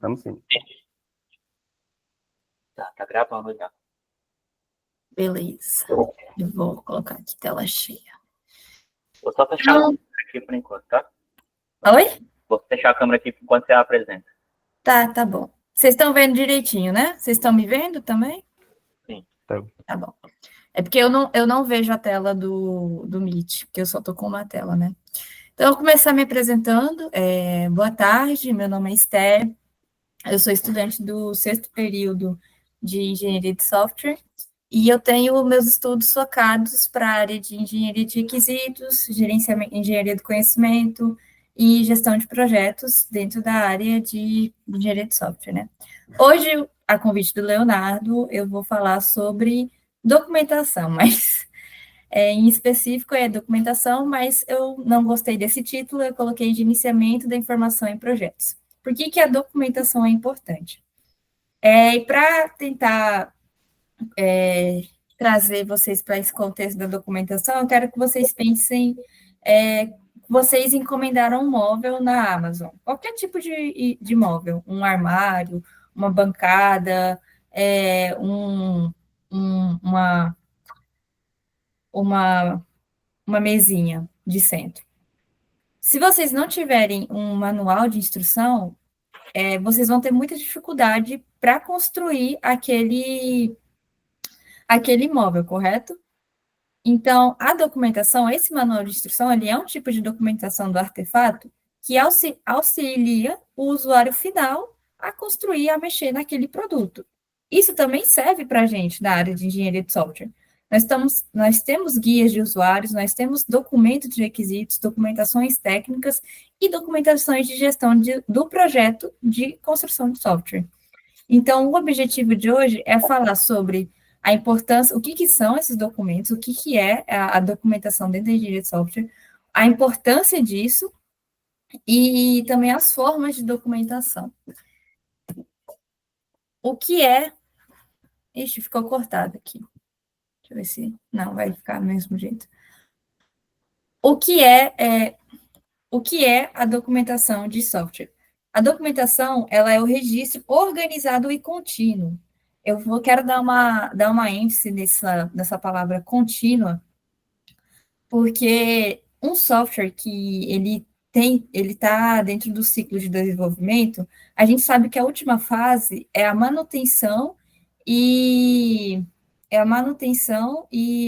Vamos sim. Tá gravando já. Beleza. Eu vou colocar aqui tela cheia. Vou só fechar a câmera aqui por enquanto, tá? Oi? Vou fechar a câmera aqui enquanto você apresenta. Tá bom. Vocês estão vendo direitinho, né? Vocês estão me vendo também? Sim. Tá bom. É porque eu não vejo a tela do Meet, porque eu só estou com uma tela, né? Então, eu vou começar me apresentando. Boa tarde, meu nome é Esther. Eu sou estudante do 6º período de Engenharia de Software e eu tenho meus estudos focados para a área de Engenharia de Requisitos, Gerenciamento, Engenharia do Conhecimento e Gestão de Projetos dentro da área de Engenharia de Software, né? Hoje, a convite do Leonardo, eu vou falar sobre documentação, mas em específico é documentação, mas eu não gostei desse título, eu coloquei gerenciamento da informação em projetos. Por que a documentação é importante? E para tentar trazer vocês para esse contexto da documentação, eu quero que vocês pensem, vocês encomendaram um móvel na Amazon, qualquer tipo de móvel, um armário, uma bancada, uma mesinha de centro. Se vocês não tiverem um manual de instrução, vocês vão ter muita dificuldade para construir aquele imóvel, correto? Então, a documentação, esse manual de instrução, ele é um tipo de documentação do artefato que auxilia o usuário final a construir, a mexer naquele produto. Isso também serve para a gente na área de engenharia de software. Nós temos guias de usuários, nós temos documentos de requisitos, documentações técnicas e documentações de gestão do projeto de construção de software. Então, o objetivo de hoje é falar sobre a importância, o que são esses documentos, o que é a documentação dentro da engenharia de software, a importância disso e também as formas de documentação. O que é... Ixi, ficou cortado aqui. Deixa eu ver se... Não, vai ficar do mesmo jeito. O que é a documentação de software? A documentação, ela é o registro organizado e contínuo. Quero dar uma ênfase nessa palavra contínua, porque um software que ele está dentro do ciclo de desenvolvimento, a gente sabe que a última fase é a manutenção e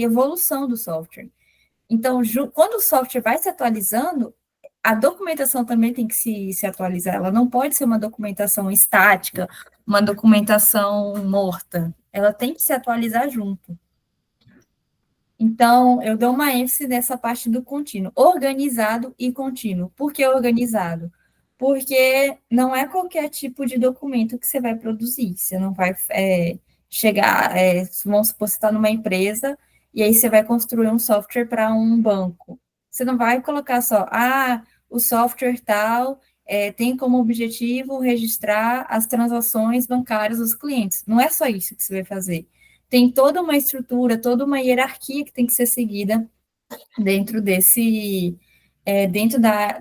evolução do software. Então, quando o software vai se atualizando, a documentação também tem que se atualizar. Ela não pode ser uma documentação estática, uma documentação morta. Ela tem que se atualizar junto. Então, eu dou uma ênfase nessa parte do contínuo, organizado e contínuo. Por que organizado? Porque não é qualquer tipo de documento que você vai produzir. Você não vai chegar, vamos supor, você está numa empresa e aí você vai construir um software para um banco. Você não vai colocar só, o software tal tem como objetivo registrar as transações bancárias dos clientes. Não é só isso que você vai fazer. Tem toda uma estrutura, toda uma hierarquia que tem que ser seguida dentro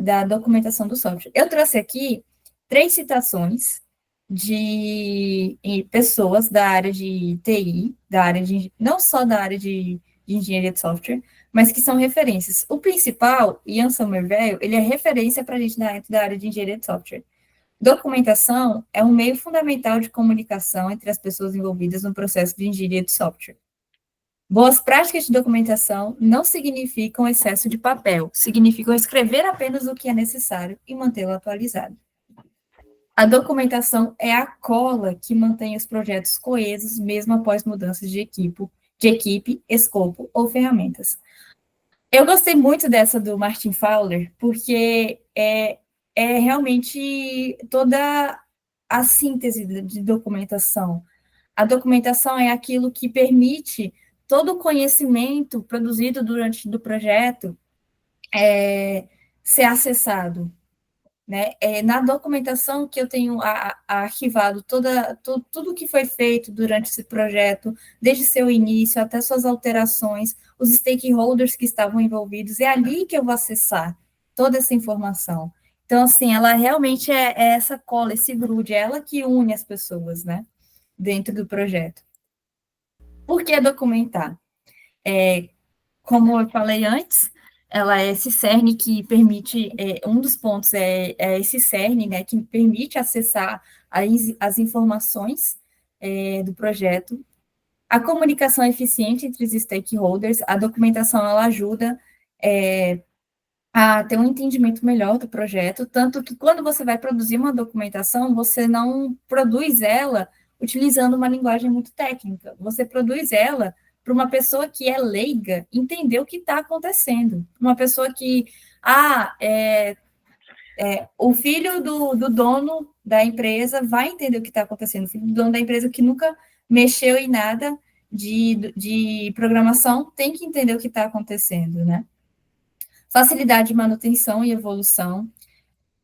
da documentação do software. Eu trouxe aqui 3 citações de pessoas da área de TI, não só da área de engenharia de software, mas que são referências. O principal, Ian Sommerville, ele é referência para a gente dentro da área de engenharia de software. Documentação é um meio fundamental de comunicação entre as pessoas envolvidas no processo de engenharia de software. Boas práticas de documentação não significam excesso de papel, significam escrever apenas o que é necessário e mantê-lo atualizado. A documentação é a cola que mantém os projetos coesos mesmo após mudanças de equipe, escopo ou ferramentas. Eu gostei muito dessa do Martin Fowler, porque é realmente toda a síntese de documentação. A documentação é aquilo que permite todo o conhecimento produzido durante o projeto ser acessado. Né? Na documentação que eu tenho arquivado tudo que foi feito durante esse projeto, desde seu início até suas alterações, os stakeholders que estavam envolvidos, é ali que eu vou acessar toda essa informação. Então, assim, ela realmente é essa cola, esse grude, é ela que une as pessoas, né, dentro do projeto. Por que documentar? Como eu falei antes, ela é esse cerne que permite, um dos pontos é esse cerne, né, que permite acessar as informações do projeto. A comunicação é eficiente entre os stakeholders, a documentação ela ajuda a ter um entendimento melhor do projeto, tanto que quando você vai produzir uma documentação, você não produz ela utilizando uma linguagem muito técnica, você produz ela para uma pessoa que é leiga entender o que está acontecendo, uma pessoa que, o filho do dono da empresa vai entender o que está acontecendo, o filho do dono da empresa que nunca mexeu em nada de programação tem que entender o que está acontecendo, né? Facilidade de manutenção e evolução.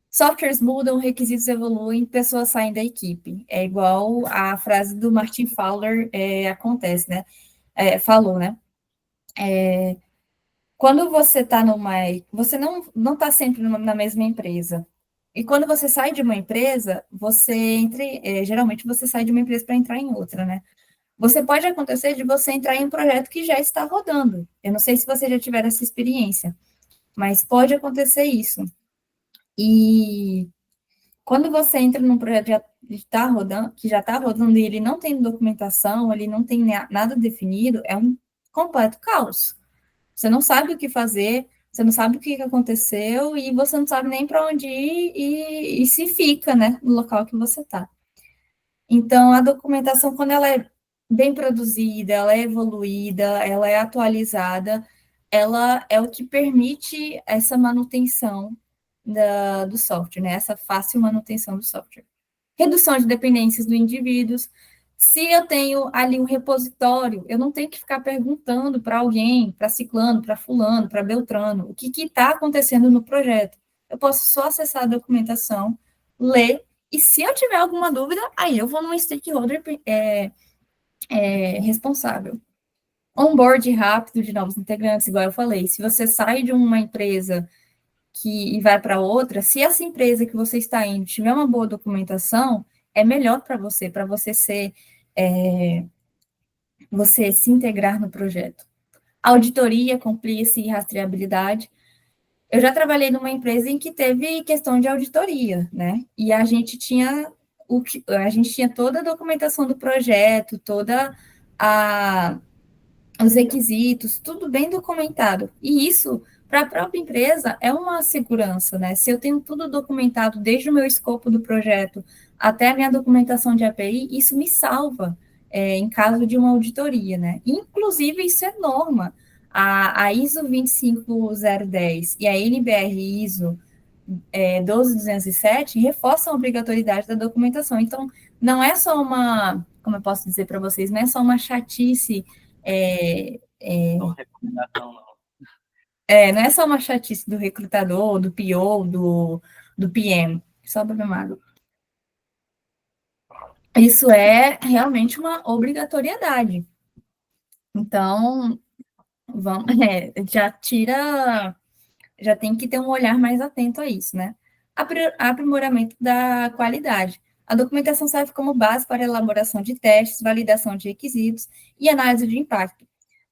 Softwares mudam, requisitos evoluem, pessoas saem da equipe. É igual a frase do Martin Fowler acontece, né? Falou, né? Quando você está você não está sempre na mesma empresa. E quando você sai de uma empresa, geralmente você sai de uma empresa para entrar em outra, né? Você pode acontecer de você entrar em um projeto que já está rodando. Eu não sei se você já tiver essa experiência, mas pode acontecer isso. E quando você entra num projeto que já está rodando e ele não tem documentação, ele não tem nada definido, é um completo caos. Você não sabe o que fazer, você não sabe o que aconteceu e você não sabe nem para onde ir e se fica, né, no local que você está. Então, a documentação, quando ela é bem produzida, ela é evoluída, ela é atualizada, ela é o que permite essa manutenção do software, né? Essa fácil manutenção do software. Redução de dependências do indivíduos. Se eu tenho ali um repositório, eu não tenho que ficar perguntando para alguém, para ciclano, para fulano, para beltrano, o que está acontecendo no projeto. Eu posso só acessar a documentação, ler, e se eu tiver alguma dúvida, aí eu vou num stakeholder responsável. Onboard rápido de novos integrantes, igual eu falei. Se você sai de uma empresa e vai para outra, se essa empresa que você está indo tiver uma boa documentação, é melhor para você você se integrar no projeto. Auditoria, compliance e rastreabilidade. Eu já trabalhei numa empresa em que teve questão de auditoria, né? E a gente tinha toda a documentação do projeto, os requisitos, tudo bem documentado. E isso, para a própria empresa, é uma segurança, né? Se eu tenho tudo documentado, desde o meu escopo do projeto até a minha documentação de API, isso me salva em caso de uma auditoria, né? Inclusive, isso é norma. A ISO 25010 e a NBR ISO 12207 reforçam a obrigatoriedade da documentação. Então, não é só como eu posso dizer para vocês, não é só uma chatice Não recomendação, não. não é só uma chatice do recrutador, do PO, do PM, só para água. Isso é realmente uma obrigatoriedade. Então, já tem que ter um olhar mais atento a isso, né? Aprimoramento da qualidade. A documentação serve como base para a elaboração de testes, validação de requisitos e análise de impacto.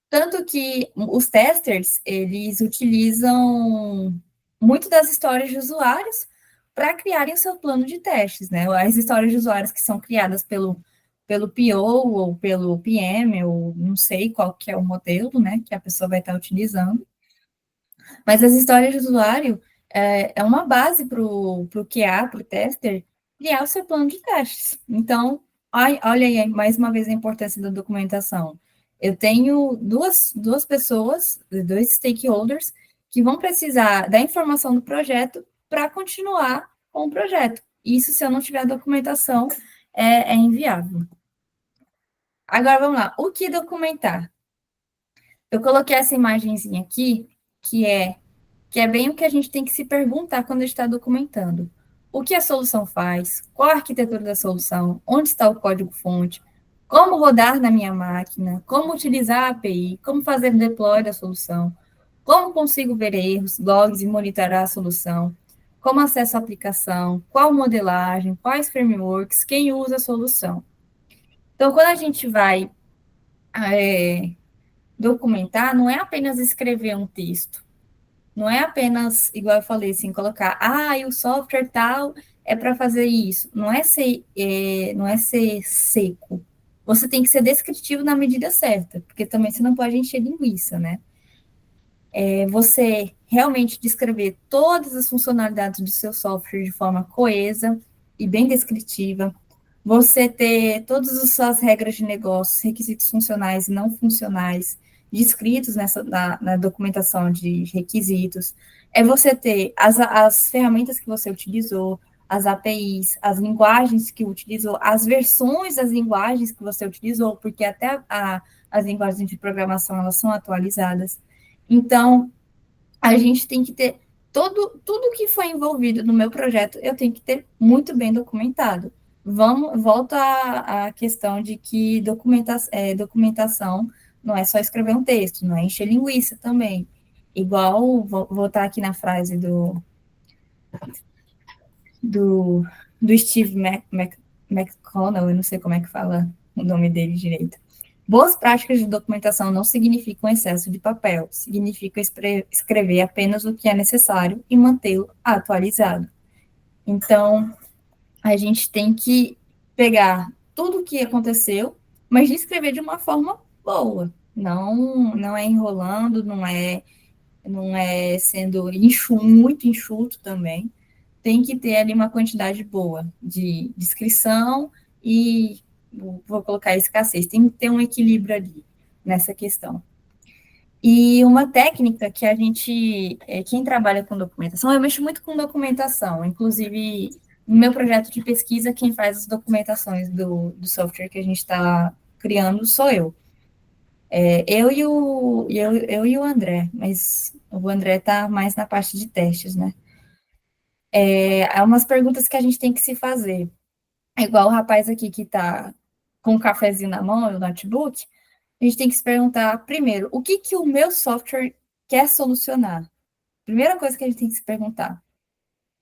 Tanto que os testers, eles utilizam muito das histórias de usuários para criarem o seu plano de testes, né? As histórias de usuários que são criadas pelo PO ou pelo PM, ou não sei qual que é o modelo, né, que a pessoa vai estar utilizando. Mas as histórias de usuário é uma base para o QA, para o tester, criar o seu plano de testes. Então, olha aí mais uma vez a importância da documentação. Eu tenho duas pessoas, dois stakeholders, que vão precisar da informação do projeto para continuar com o projeto. Isso, se eu não tiver documentação, é inviável. Agora, vamos lá. O que documentar? Eu coloquei essa imagenzinha aqui, que é bem o que a gente tem que se perguntar quando está documentando. O que a solução faz? Qual a arquitetura da solução? Onde está o código-fonte? Como rodar na minha máquina? Como utilizar a API? Como fazer o deploy da solução? Como consigo ver erros, logs e monitorar a solução? como acesso à aplicação, qual modelagem, quais frameworks, quem usa a solução. Então, quando a gente vai documentar, não é apenas escrever um texto, não é apenas, igual eu falei, assim, colocar, e o software tal é para fazer isso. Não é ser seco. Você tem que ser descritivo na medida certa, porque também você não pode encher linguiça, né? Você realmente descrever todas as funcionalidades do seu software de forma coesa e bem descritiva, você ter todas as suas regras de negócio, requisitos funcionais e não funcionais descritos na documentação de requisitos, é você ter as ferramentas que você utilizou, as APIs, as linguagens que utilizou, as versões das linguagens que você utilizou, porque até as linguagens de programação, elas são atualizadas. Então, a gente tem que ter tudo que foi envolvido no meu projeto, eu tenho que ter muito bem documentado. Volta à questão de que documentação não é só escrever um texto, não é encher linguiça também. Igual, vou voltar aqui na frase do, do Steve McConnell, eu não sei como é que fala o nome dele direito. Boas práticas de documentação não significam excesso de papel, significa escrever apenas o que é necessário e mantê-lo atualizado. Então, a gente tem que pegar tudo o que aconteceu, mas escrever de uma forma boa. Não é enrolando, não é sendo muito enxuto também. Tem que ter ali uma quantidade boa de descrição e vou colocar escassez. Tem que ter um equilíbrio ali nessa questão. E uma técnica que a gente, quem trabalha com documentação, eu mexo muito com documentação, inclusive no meu projeto de pesquisa, quem faz as documentações do software que a gente está criando sou eu. Eu e o André, mas o André está mais na parte de testes, né? Há umas perguntas que a gente tem que se fazer. É igual o rapaz aqui que está com um cafezinho na mão, o notebook, a gente tem que se perguntar, primeiro, o que que o meu software quer solucionar? Primeira coisa que a gente tem que se perguntar.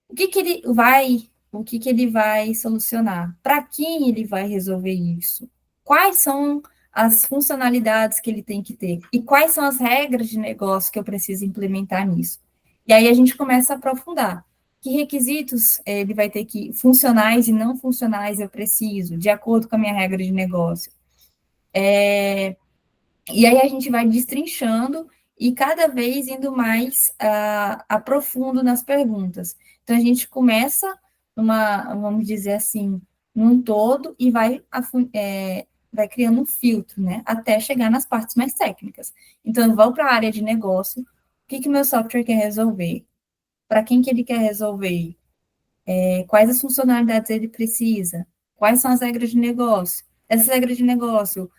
O que que ele vai solucionar? Para quem ele vai resolver isso? Quais são as funcionalidades que ele tem que ter? E quais são as regras de negócio que eu preciso implementar nisso? E aí a gente começa a aprofundar. Que requisitos ele vai ter que, funcionais e não funcionais eu preciso, de acordo com a minha regra de negócio? E aí a gente vai destrinchando e cada vez indo mais a profundo nas perguntas. Então a gente começa vamos dizer assim, num todo e vai criando um filtro, né? Até chegar nas partes mais técnicas. Então eu vou para a área de negócio, o que que o meu software quer resolver? Para quem que ele quer resolver? Quais as funcionalidades ele precisa, quais são as regras de negócio, essas regras de negócio,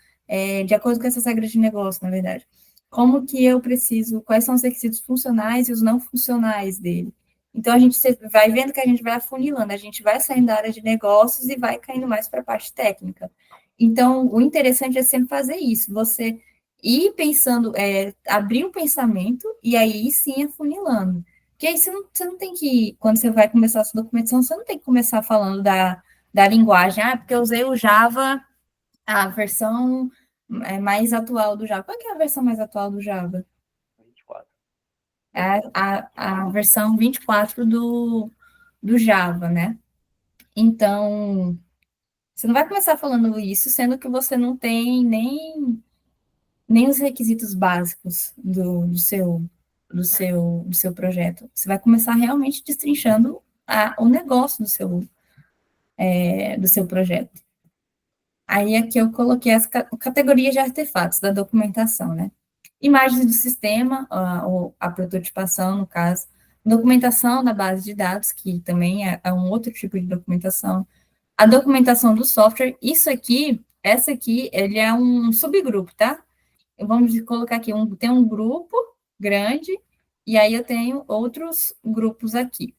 de acordo com essas regras de negócio, na verdade, como que eu preciso, quais são os requisitos funcionais e os não funcionais dele. Então, a gente vai vendo que a gente vai afunilando, a gente vai saindo da área de negócios e vai caindo mais para a parte técnica. Então, o interessante é sempre fazer isso, você ir pensando, abrir o pensamento e aí sim afunilando. Porque aí você não tem que, quando você vai começar a sua documentação, você não tem que começar falando da linguagem, porque eu usei o Java, a versão mais atual do Java. Qual que é a versão mais atual do Java? 24. É a versão 24 do Java, né? Então, você não vai começar falando isso, sendo que você não tem nem os requisitos básicos do seu projeto. Você vai começar realmente destrinchando o negócio do seu projeto. Aí aqui eu coloquei as categorias de artefatos da documentação, né? Imagens do sistema, ou a prototipação, no caso, documentação da base de dados, que também é um outro tipo de documentação, a documentação do software, essa aqui, ele é um subgrupo, tá? Vamos colocar aqui, tem um grupo grande, e aí eu tenho outros grupos aqui,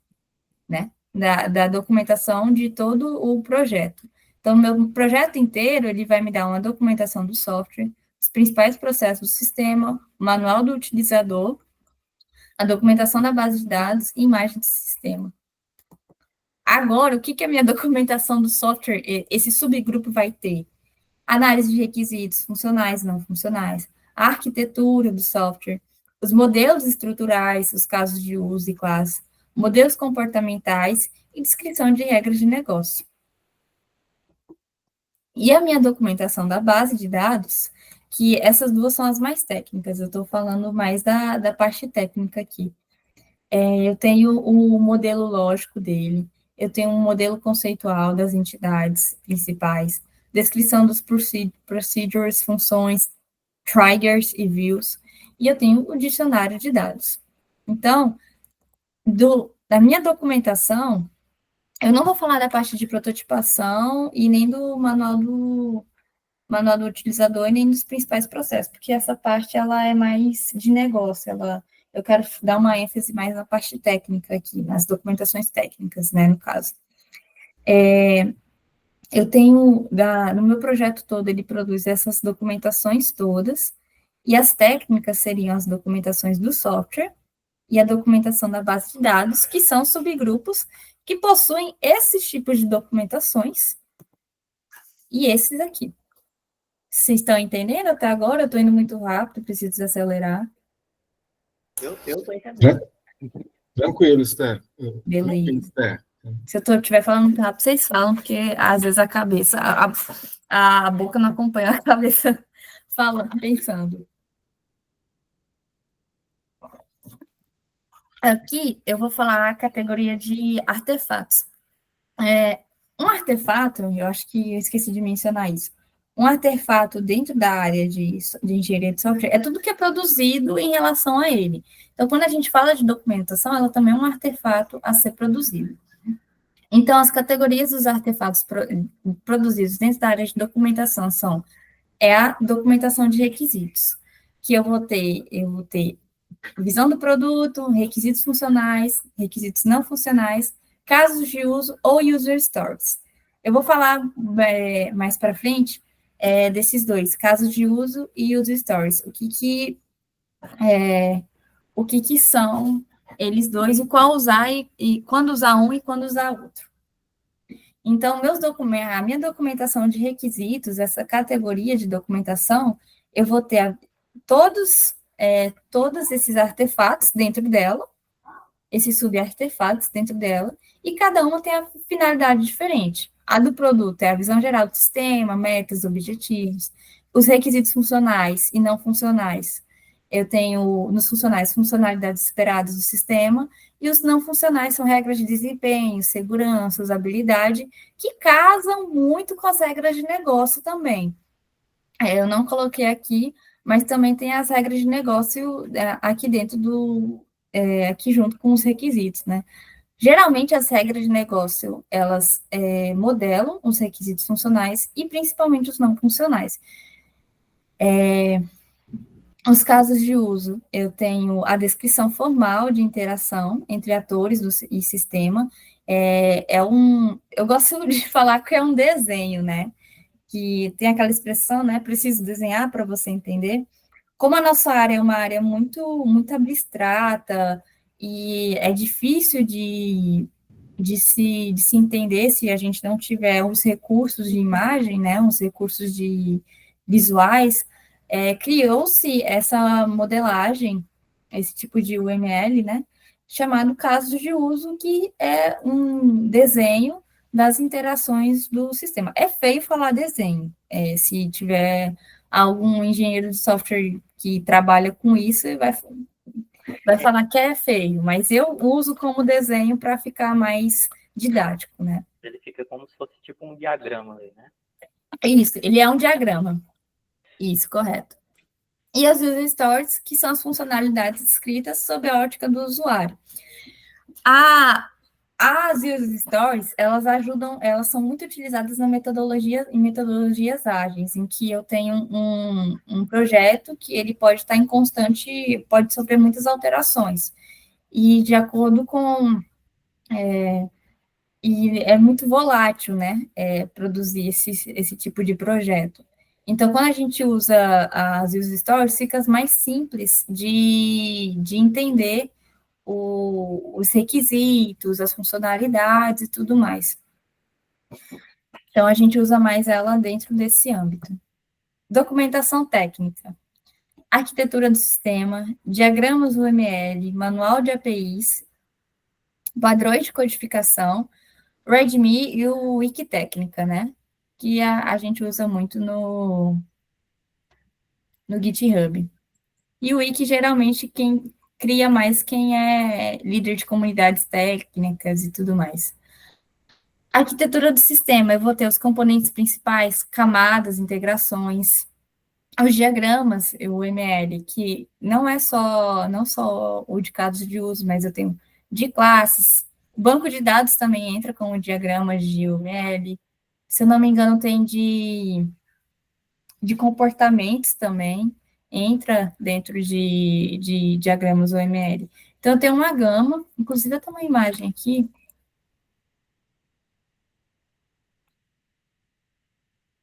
né? Da documentação de todo o projeto. Então, meu projeto inteiro, ele vai me dar uma documentação do software, os principais processos do sistema, o manual do utilizador, a documentação da base de dados e imagem do sistema. Agora, o que que a minha documentação do software, esse subgrupo vai ter? Análise de requisitos funcionais e não funcionais, a arquitetura do software, os modelos estruturais, os casos de uso e classe, modelos comportamentais e descrição de regras de negócio. E a minha documentação da base de dados, que essas duas são as mais técnicas, eu estou falando mais da parte técnica aqui. Eu tenho o modelo lógico dele, eu tenho um modelo conceitual das entidades principais, descrição dos procedures, funções, triggers e views, e eu tenho o dicionário de dados. Então, da minha documentação, eu não vou falar da parte de prototipação e nem do manual do utilizador e nem dos principais processos, porque essa parte ela é mais de negócio, eu quero dar uma ênfase mais na parte técnica aqui, nas documentações técnicas, né, no caso. Eu tenho, no meu projeto todo, ele produz essas documentações todas, e as técnicas seriam as documentações do software e a documentação da base de dados, que são subgrupos que possuem esses tipos de documentações e esses aqui. Vocês estão entendendo até agora? Eu estou indo muito rápido, preciso desacelerar. Eu tô entendendo. Tranquilo, Esther. Beleza. Esther. Se eu estiver falando muito rápido, vocês falam, porque às vezes a cabeça, a boca não acompanha a cabeça falando, pensando. Aqui eu vou falar a categoria de artefatos. Um artefato, eu acho que eu esqueci de mencionar isso. Um artefato dentro da área de engenharia de software é tudo que é produzido em relação a ele. Então, quando a gente fala de documentação, ela também é um artefato a ser produzido. Então, as categorias dos artefatos produzidos dentro da área de documentação são a documentação de requisitos, que eu vou ter visão do produto, requisitos funcionais, requisitos não funcionais, casos de uso ou user stories. Eu vou falar mais para frente desses dois, casos de uso e user stories. O que são eles dois e qual usar e quando usar um e quando usar outro. Então, a minha documentação de requisitos, essa categoria de documentação, eu vou ter todos esses artefatos dentro dela, esses subartefatos dentro dela, e cada uma tem a finalidade diferente. A do produto é a visão geral do sistema, metas, objetivos, os requisitos funcionais e não funcionais. Eu tenho, nos funcionais, funcionalidades esperadas do sistema, e os não funcionais são regras de desempenho, segurança, usabilidade, que casam muito com as regras de negócio também. Eu não coloquei aqui, mas também tem as regras de negócio aqui dentro aqui junto com os requisitos, né? Geralmente, as regras de negócio, elas modelam os requisitos funcionais e principalmente os não funcionais. Os casos de uso, eu tenho a descrição formal de interação entre atores e sistema. Eu gosto de falar que é um desenho, né? Que tem aquela expressão, né? Preciso desenhar para você entender. Como a nossa área é uma área muito abstrata e é difícil de se entender se a gente não tiver os recursos de imagem, né, os recursos de visuais, criou-se essa modelagem, esse tipo de UML, né, chamado casos de uso, que é um desenho das interações do sistema. É feio falar desenho, se tiver algum engenheiro de software que trabalha com isso, vai falar que é feio, mas eu uso como desenho para ficar mais didático, né? Ele fica como se fosse tipo um diagrama ali, né? Isso, ele é um diagrama. Isso, correto. E as user stories, que são as funcionalidades descritas sob a ótica do usuário. As user stories, elas são muito utilizadas em metodologias ágeis, em que eu tenho um projeto que ele pode estar em constante, pode sofrer muitas alterações. E de acordo com... e é muito volátil, né, produzir esse tipo de projeto. Então, quando a gente usa as user stories, fica mais simples de entender os requisitos, as funcionalidades e tudo mais. Então, a gente usa mais ela dentro desse âmbito. Documentação técnica, arquitetura do sistema, diagramas UML, manual de APIs, padrões de codificação, README e o Wikitécnica, né? Que a gente usa muito no GitHub. E o Wiki, geralmente, quem cria mais quem é líder de comunidades técnicas e tudo mais. Arquitetura do sistema, eu vou ter os componentes principais, camadas, integrações, os diagramas, o ML, que não só o de casos de uso, mas eu tenho de classes. O banco de dados também entra com o diagrama de UML. Se eu não me engano, tem de comportamentos também, entra dentro de diagramas UML. Então, eu tenho uma gama, inclusive eu tenho uma imagem aqui.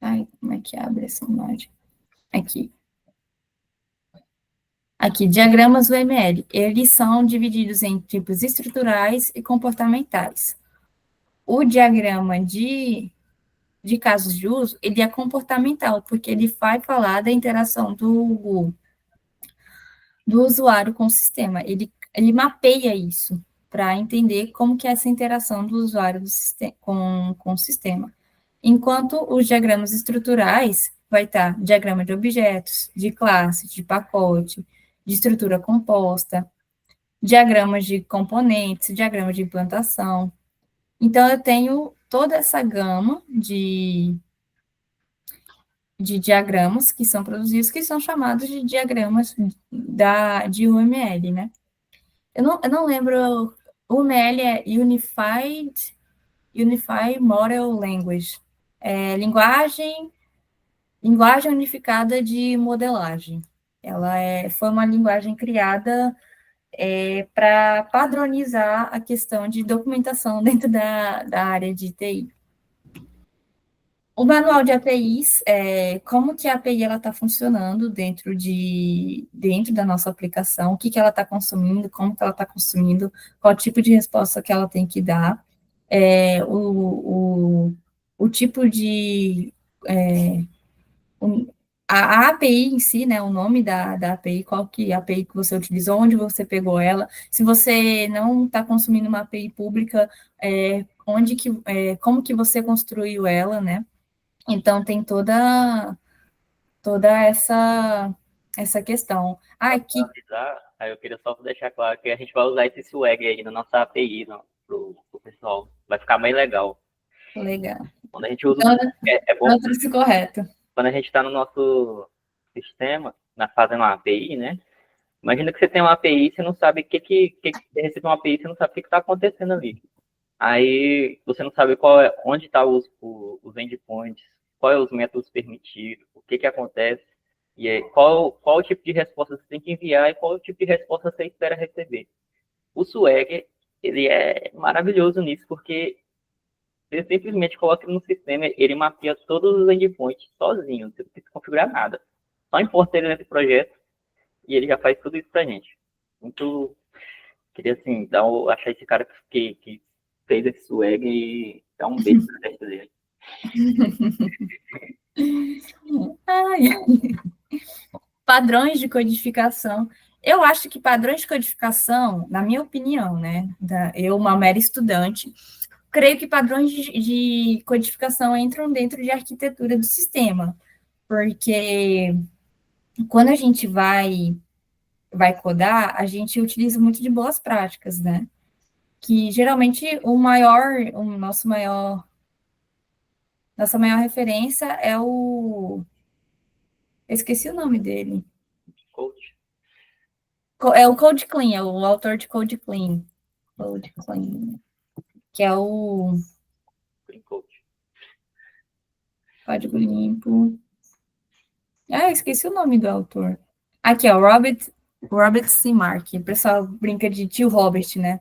Ai, como é que abre essa imagem? Aqui. Aqui, diagramas UML. Eles são divididos em tipos estruturais e comportamentais. O diagrama de casos de uso, ele é comportamental, porque ele vai falar da interação do usuário com o sistema. Ele mapeia isso para entender como que é essa interação do usuário com o sistema. Enquanto os diagramas estruturais vai estar diagrama de objetos, de classe, de pacote, de estrutura composta, diagramas de componentes, diagrama de implantação. Então, eu tenho toda essa gama de diagramas que são produzidos, que são chamados de diagramas de UML, né? Eu não lembro, UML é Unified Model Language, linguagem unificada de modelagem. Ela foi uma linguagem criada para padronizar a questão de documentação dentro da área de TI. O manual de APIs, como que a API está funcionando dentro da nossa aplicação, o que ela está consumindo, como que ela está consumindo, qual tipo de resposta que ela tem que dar, o tipo de... a API em si, né, o nome da API, qual que é a API que você utilizou, onde você pegou ela, se você não está consumindo uma API pública, como que você construiu ela, né? Então, tem toda essa questão. Aqui, Aí eu queria só deixar claro que a gente vai usar esse swag aí na nossa API pro pessoal. Vai ficar bem legal. legal. Quando a gente usa Então, é bom. não trouxe correto. Quando a gente está no nosso sistema, fazendo uma API, né? Imagina que você tem uma API, você não sabe você recebe uma API, você não sabe o que está acontecendo ali. Aí você não sabe onde está os endpoints, qual é os métodos permitidos, o que acontece, e aí, qual o tipo de resposta você tem que enviar e qual o tipo de resposta você espera receber. O Swagger, ele é maravilhoso nisso, porque você simplesmente coloca no sistema, ele mapeia todos os endpoints sozinho, você não precisa configurar nada. Só importa ele nesse projeto e ele já faz tudo isso pra gente. Muito... Queria, assim, achar esse cara que fez esse swag e dar um beijo na testa dele. Padrões de codificação. Eu acho que padrões de codificação, na minha opinião, né? Eu, uma mera estudante, creio que padrões de codificação entram dentro de arquitetura do sistema, porque quando a gente vai codar, a gente utiliza muito de boas práticas, né? Que geralmente nossa maior referência é eu esqueci o nome dele. Coach. É o Code Clean, é o autor de Code Clean. Code Clean. Que é o Clean Coach. Código Limpo. Esqueci o nome do autor. Aqui, ó, Robert C. Mark. O pessoal brinca de tio Robert, né?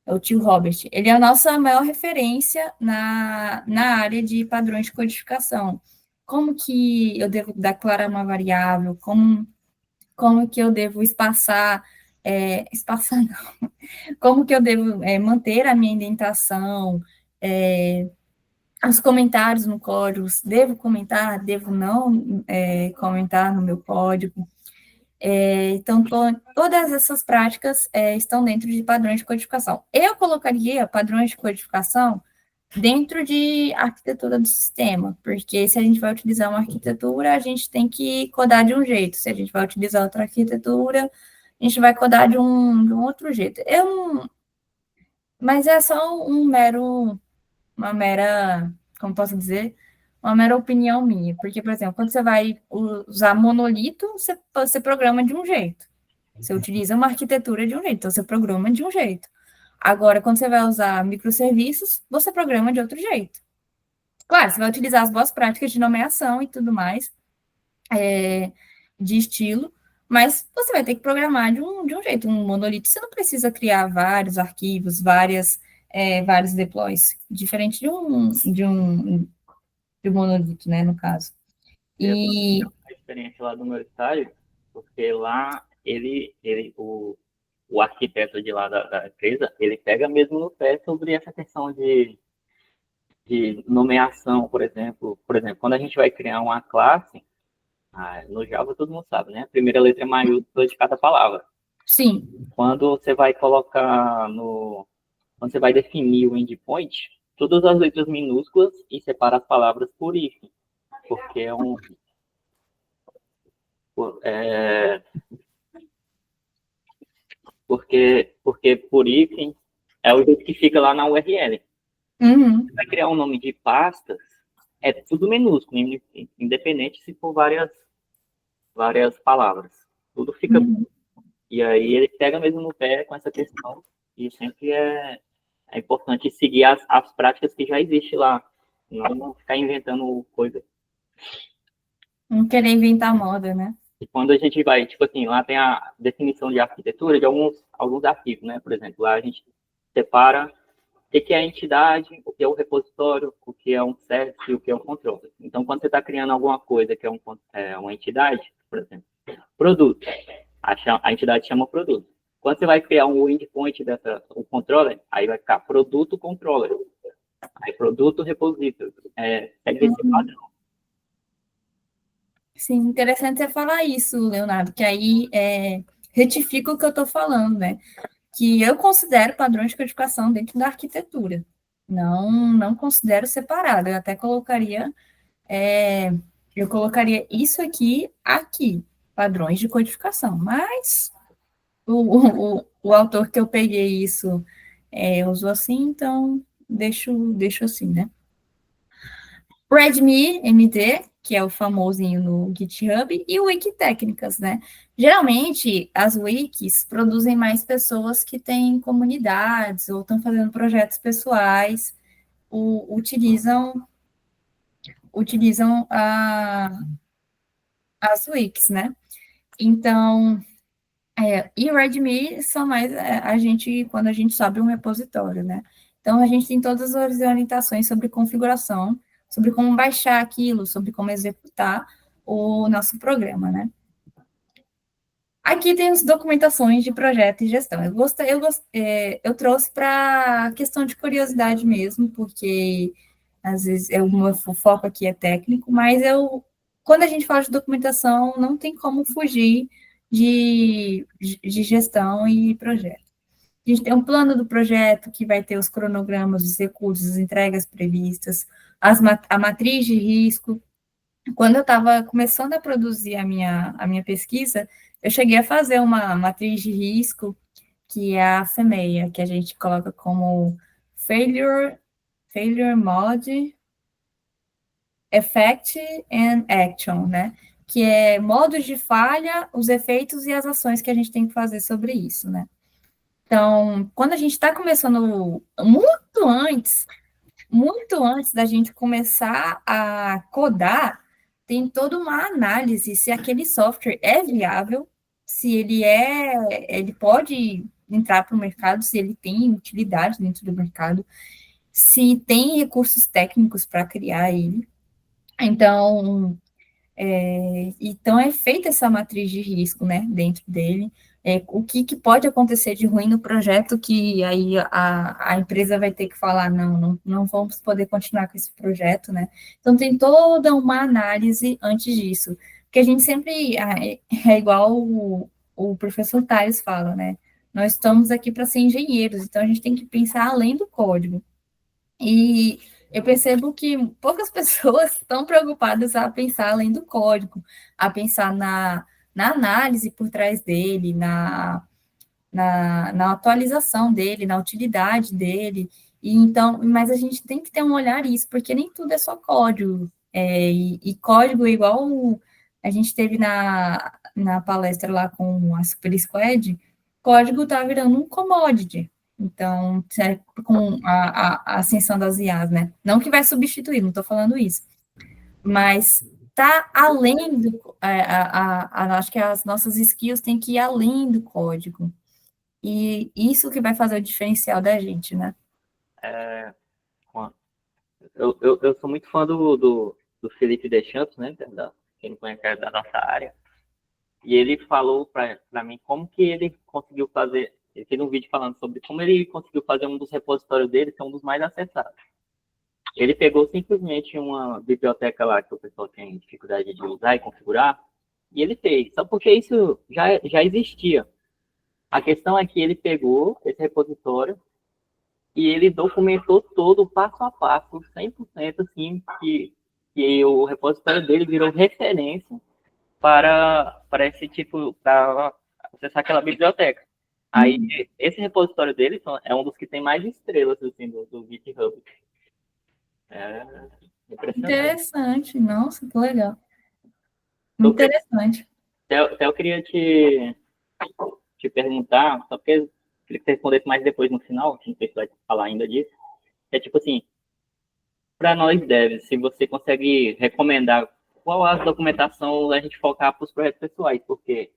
É o tio Robert. Ele é a nossa maior referência na área de padrões de codificação. Como que eu devo declarar uma variável? Como que eu devo espaçar espaçar não, como que eu devo manter a minha indentação, os comentários no código, devo comentar, devo não comentar no meu código. Então, todas essas práticas estão dentro de padrões de codificação. Eu colocaria padrões de codificação dentro de arquitetura do sistema, porque se a gente vai utilizar uma arquitetura, a gente tem que codar de um jeito, se a gente vai utilizar outra arquitetura, a gente vai codar de um outro jeito. Mas é só uma mera, como posso dizer, uma mera opinião minha, porque, por exemplo, quando você vai usar monolito, você programa de um jeito, você utiliza uma arquitetura de um jeito, então você programa de um jeito. Agora, quando você vai usar microserviços, você programa de outro jeito. Claro, você vai utilizar as boas práticas de nomeação e tudo mais, de estilo, mas você vai ter que programar de um jeito. Um monolito, você não precisa criar vários arquivos, vários deploys, diferente de um monolito, né, no caso. E A experiência lá do meu estágio, porque lá o arquiteto de lá da empresa, ele pega mesmo no pé sobre essa questão de nomeação, por exemplo. Por exemplo, quando a gente vai criar uma classe, no Java todo mundo sabe, né? A primeira letra é maiúscula de cada palavra. sim. Quando você vai quando você vai definir o endpoint, todas as letras minúsculas e separa as palavras por hífen, porque porque por hífen é o jeito que fica lá na URL. Uhum. Você vai criar um nome de pastas, é tudo minúsculo, independente se for várias palavras. Tudo fica. Uhum. E aí ele pega mesmo no pé com essa questão, e sempre é importante seguir as práticas que já existem lá, não ficar inventando coisa. Não querer inventar moda, né? E quando a gente vai, tipo assim, lá tem a definição de arquitetura de alguns arquivos, né? Por exemplo, lá a gente separa o que é a entidade, o que é o repositório, o que é um service e o que é um controle. Então, quando você está criando alguma coisa que é uma entidade, por exemplo, produto, a entidade chama produto. Quando você vai criar um endpoint o controller, aí vai ficar produto controller. Aí produto repository. Segue esse padrão. Sim, interessante você falar isso, Leonardo, que aí retifica o que eu estou falando, né? Que eu considero padrões de codificação dentro da arquitetura. Não considero separado. Eu colocaria isso aqui, padrões de codificação. Mas o autor que eu peguei isso usou assim, então deixo assim, né? Redmi MT, que é o famosinho no GitHub, e o Wikitécnicas, né? Geralmente, as wikis produzem mais pessoas que têm comunidades ou estão fazendo projetos pessoais, utilizam as wikis, né? Então, e Redmi são mais quando a gente sobe um repositório, né? Então, a gente tem todas as orientações sobre configuração, sobre como baixar aquilo, sobre como executar o nosso programa, né? Aqui tem as documentações de projeto e gestão. Eu trouxe para questão de curiosidade mesmo, porque às vezes o meu foco aqui é técnico, mas quando a gente fala de documentação, não tem como fugir de gestão e projeto. A gente tem um plano do projeto que vai ter os cronogramas, os recursos, as entregas previstas, a matriz de risco. Quando eu estava começando a produzir a minha pesquisa, eu cheguei a fazer uma matriz de risco, que é a FEMEA, que a gente coloca como Failure Mode, Effect and Action, né? Que é modos de falha, os efeitos e as ações que a gente tem que fazer sobre isso, né? Então, quando a gente está começando muito antes da gente começar a codar, tem toda uma análise se aquele software é viável, se ele pode entrar para o mercado, se ele tem utilidade dentro do mercado, se tem recursos técnicos para criar ele. Então é feita essa matriz de risco, né, dentro dele, o que pode acontecer de ruim no projeto, que aí a empresa vai ter que falar, não vamos poder continuar com esse projeto, né? Então, tem toda uma análise antes disso, porque a gente sempre, é igual o professor Tales fala, né? Nós estamos aqui para ser engenheiros, então a gente tem que pensar além do código. E eu percebo que poucas pessoas estão preocupadas a pensar além do código, a pensar na análise por trás dele, na atualização dele, na utilidade dele. E então, mas a gente tem que ter um olhar isso, porque nem tudo é só código. E código igual a gente teve na palestra lá com a Super Squad, código está virando um commodity. Então, com a ascensão das IAs, né? Não que vai substituir, não estou falando isso. Mas tá além do... acho que as nossas skills têm que ir além do código. E isso que vai fazer o diferencial da gente, né? Eu sou muito fã do Felipe Deschamps, né? Quem não conhece é da nossa área. E ele falou para mim como que ele conseguiu fazer. Ele fez um vídeo falando sobre como ele conseguiu fazer um dos repositórios dele ser um dos mais acessados. Ele pegou simplesmente uma biblioteca lá que o pessoal tem dificuldade de usar e configurar, e ele fez. Só porque isso já existia. A questão é que ele pegou esse repositório e ele documentou todo passo a passo, 100%, assim, que o repositório dele virou referência para esse tipo, para acessar aquela biblioteca. Aí, esse repositório dele é um dos que tem mais estrelas, assim, do GitHub. É impressionante. Interessante, nossa, que legal. Interessante. Até eu queria te perguntar, só porque eu queria que você respondesse mais depois no final, não sei se vai falar ainda disso. É tipo assim, para nós devs, se você consegue recomendar qual a documentação a gente focar para os projetos pessoais, porque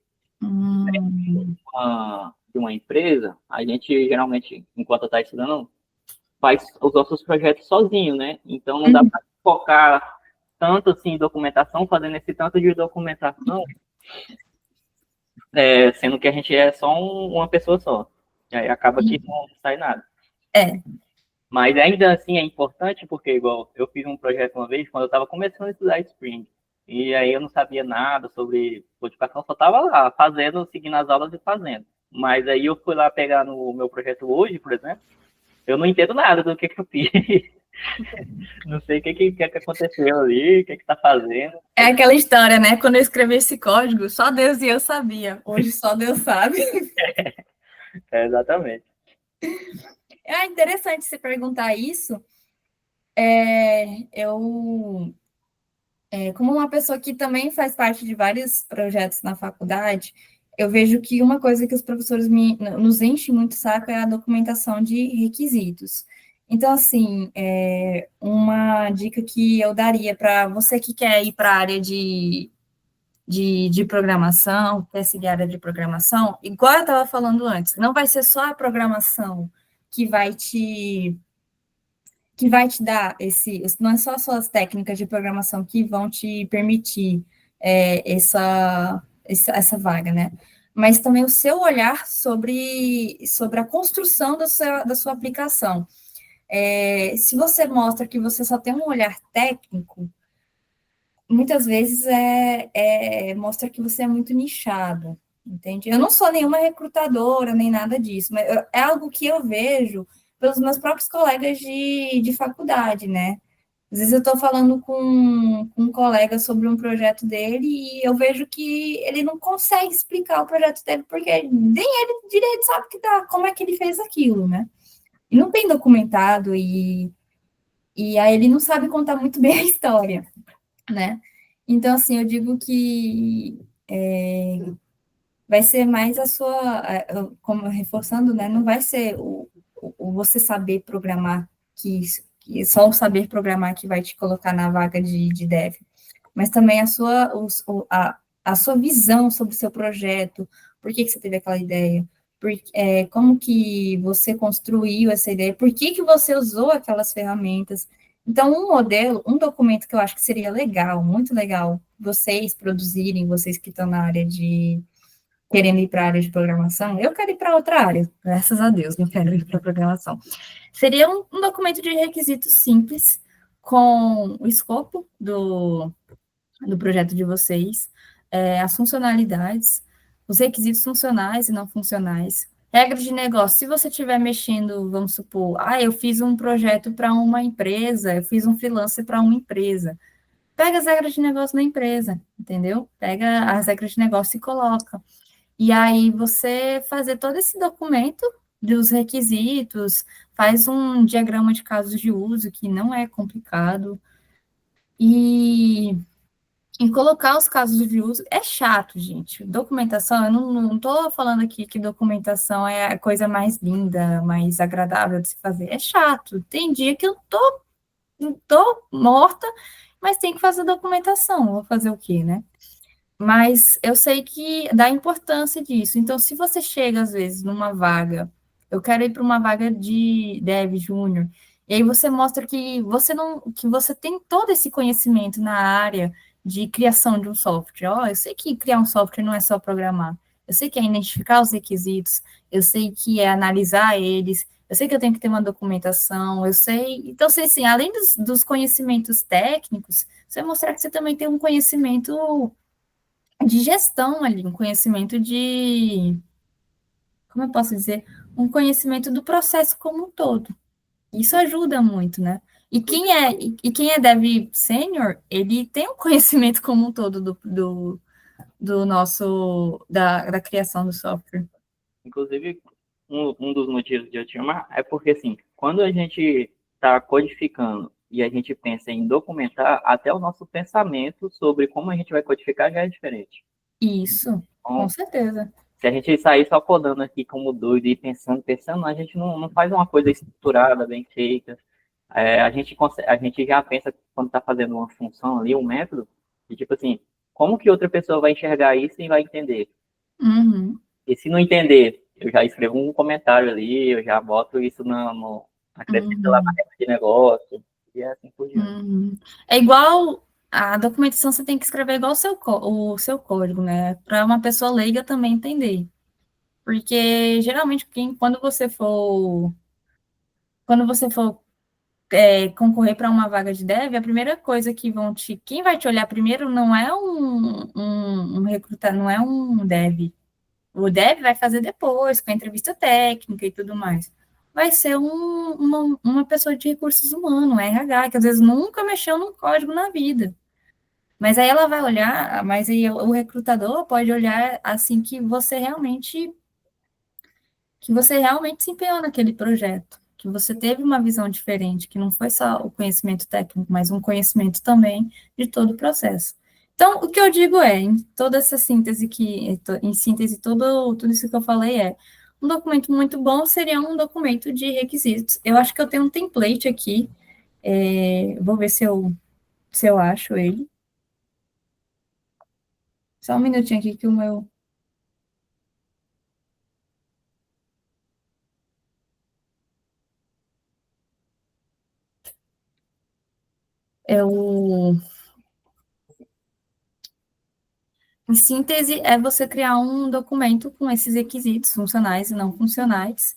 de uma empresa, a gente geralmente, enquanto está estudando, faz os nossos projetos sozinho, né? Então não dá para focar tanto assim em documentação, fazendo esse tanto de documentação, sendo que a gente é só uma pessoa só. E aí acaba que não sai nada. Mas ainda assim é importante, porque igual eu fiz um projeto uma vez, quando eu estava começando a estudar Spring, e aí eu não sabia nada sobre codificação, só estava lá, fazendo, seguindo as aulas e fazendo. Mas aí eu fui lá pegar no meu projeto hoje, por exemplo, eu não entendo nada do que eu fiz. Não sei o que aconteceu ali, o que está fazendo. É aquela história, né? Quando eu escrevi esse código, só Deus e eu sabia. Hoje só Deus sabe. Exatamente. É interessante você perguntar isso. Como uma pessoa que também faz parte de vários projetos na faculdade, eu vejo que uma coisa que os professores nos enchem muito o saco é a documentação de requisitos. Então, assim, uma dica que eu daria para você que quer ir para a área de programação, quer seguir a área de programação, igual eu estava falando antes, não vai ser só a programação que vai te dar não é só as suas técnicas de programação que vão te permitir essa vaga, né? Mas também o seu olhar sobre a construção da sua aplicação. Se você mostra que você só tem um olhar técnico, muitas vezes mostra que você é muito nichado, entende? Eu não sou nenhuma recrutadora, nem nada disso, mas é algo que eu vejo pelos meus próprios colegas de faculdade, né? Às vezes eu estou falando com um colega sobre um projeto dele e eu vejo que ele não consegue explicar o projeto dele, porque nem ele direito sabe como é que ele fez aquilo, né? E não tem documentado e aí ele não sabe contar muito bem a história, né? Então, assim, eu digo que vai ser mais a sua, como reforçando, né? Não vai ser o você saber programar, que só o saber programar que vai te colocar na vaga de dev, mas também a sua visão sobre o seu projeto, por que você teve aquela ideia, como que você construiu essa ideia, por que você usou aquelas ferramentas. Então, um documento que eu acho que seria legal, muito legal, vocês produzirem, vocês que estão na área querendo ir para a área de programação, eu quero ir para outra área, graças a Deus, não quero ir para programação. Seria um documento de requisitos simples, com o escopo do projeto de vocês, as funcionalidades, os requisitos funcionais e não funcionais, regras de negócio. Se você estiver mexendo, vamos supor, eu fiz um projeto para uma empresa, eu fiz um freelancer para uma empresa. Pega as regras de negócio da empresa, entendeu? Pega as regras de negócio e coloca. E aí você fazer todo esse documento dos requisitos, faz um diagrama de casos de uso, que não é complicado, e colocar os casos de uso é chato, gente. Documentação, eu não estou falando aqui que documentação é a coisa mais linda, mais agradável de se fazer. É chato. Tem dia que eu não tô morta, mas tem que fazer documentação. Vou fazer o quê, né? Mas eu sei que dá importância disso. Então, se você chega, às vezes, numa vaga, eu quero ir para uma vaga de Dev Júnior, e aí você mostra que você não, que você tem todo esse conhecimento na área de criação de um software. Eu sei que criar um software não é só programar. Eu sei que é identificar os requisitos, eu sei que é analisar eles, eu sei que eu tenho que ter uma documentação, eu sei. Então, assim, além dos conhecimentos técnicos, você mostrar que você também tem um conhecimento de gestão ali, um conhecimento como eu posso dizer, um conhecimento do processo como um todo. Isso ajuda muito, né? E quem é dev sênior, ele tem um conhecimento como um todo do nosso, da criação do software. Inclusive, um dos motivos de eu te chamar é porque, assim, quando a gente está codificando e a gente pensa em documentar, até o nosso pensamento sobre como a gente vai codificar já é diferente. Isso, com Então, certeza. se a gente sair só codando aqui como doido e pensando, a gente não faz uma coisa estruturada, bem feita. A gente já pensa quando está fazendo uma função ali, um método, e tipo assim, como que outra pessoa vai enxergar isso e vai entender? Uhum. E se não entender, eu já escrevo um comentário ali, eu já boto isso acrescento lá na regra de negócio, e é assim por diante. Uhum. É igual a documentação, você tem que escrever igual o seu código, né? Para uma pessoa leiga também entender. Porque geralmente quando você for concorrer para uma vaga de dev, a primeira coisa quem vai te olhar primeiro não é um recrutar, não é um dev. O dev vai fazer depois, com a entrevista técnica e tudo mais. Vai ser uma pessoa de recursos humanos, um RH, que às vezes nunca mexeu num código na vida. Mas aí ela vai olhar, mas aí o recrutador pode olhar assim que você realmente se empenhou naquele projeto, que você teve uma visão diferente, que não foi só o conhecimento técnico, mas um conhecimento também de todo o processo. Então, o que eu digo em toda essa síntese em síntese, tudo isso que eu falei um documento muito bom seria um documento de requisitos. Eu acho que eu tenho um template aqui, vou ver se eu acho ele. Só um minutinho aqui que o meu. Em síntese, é você criar um documento com esses requisitos funcionais e não funcionais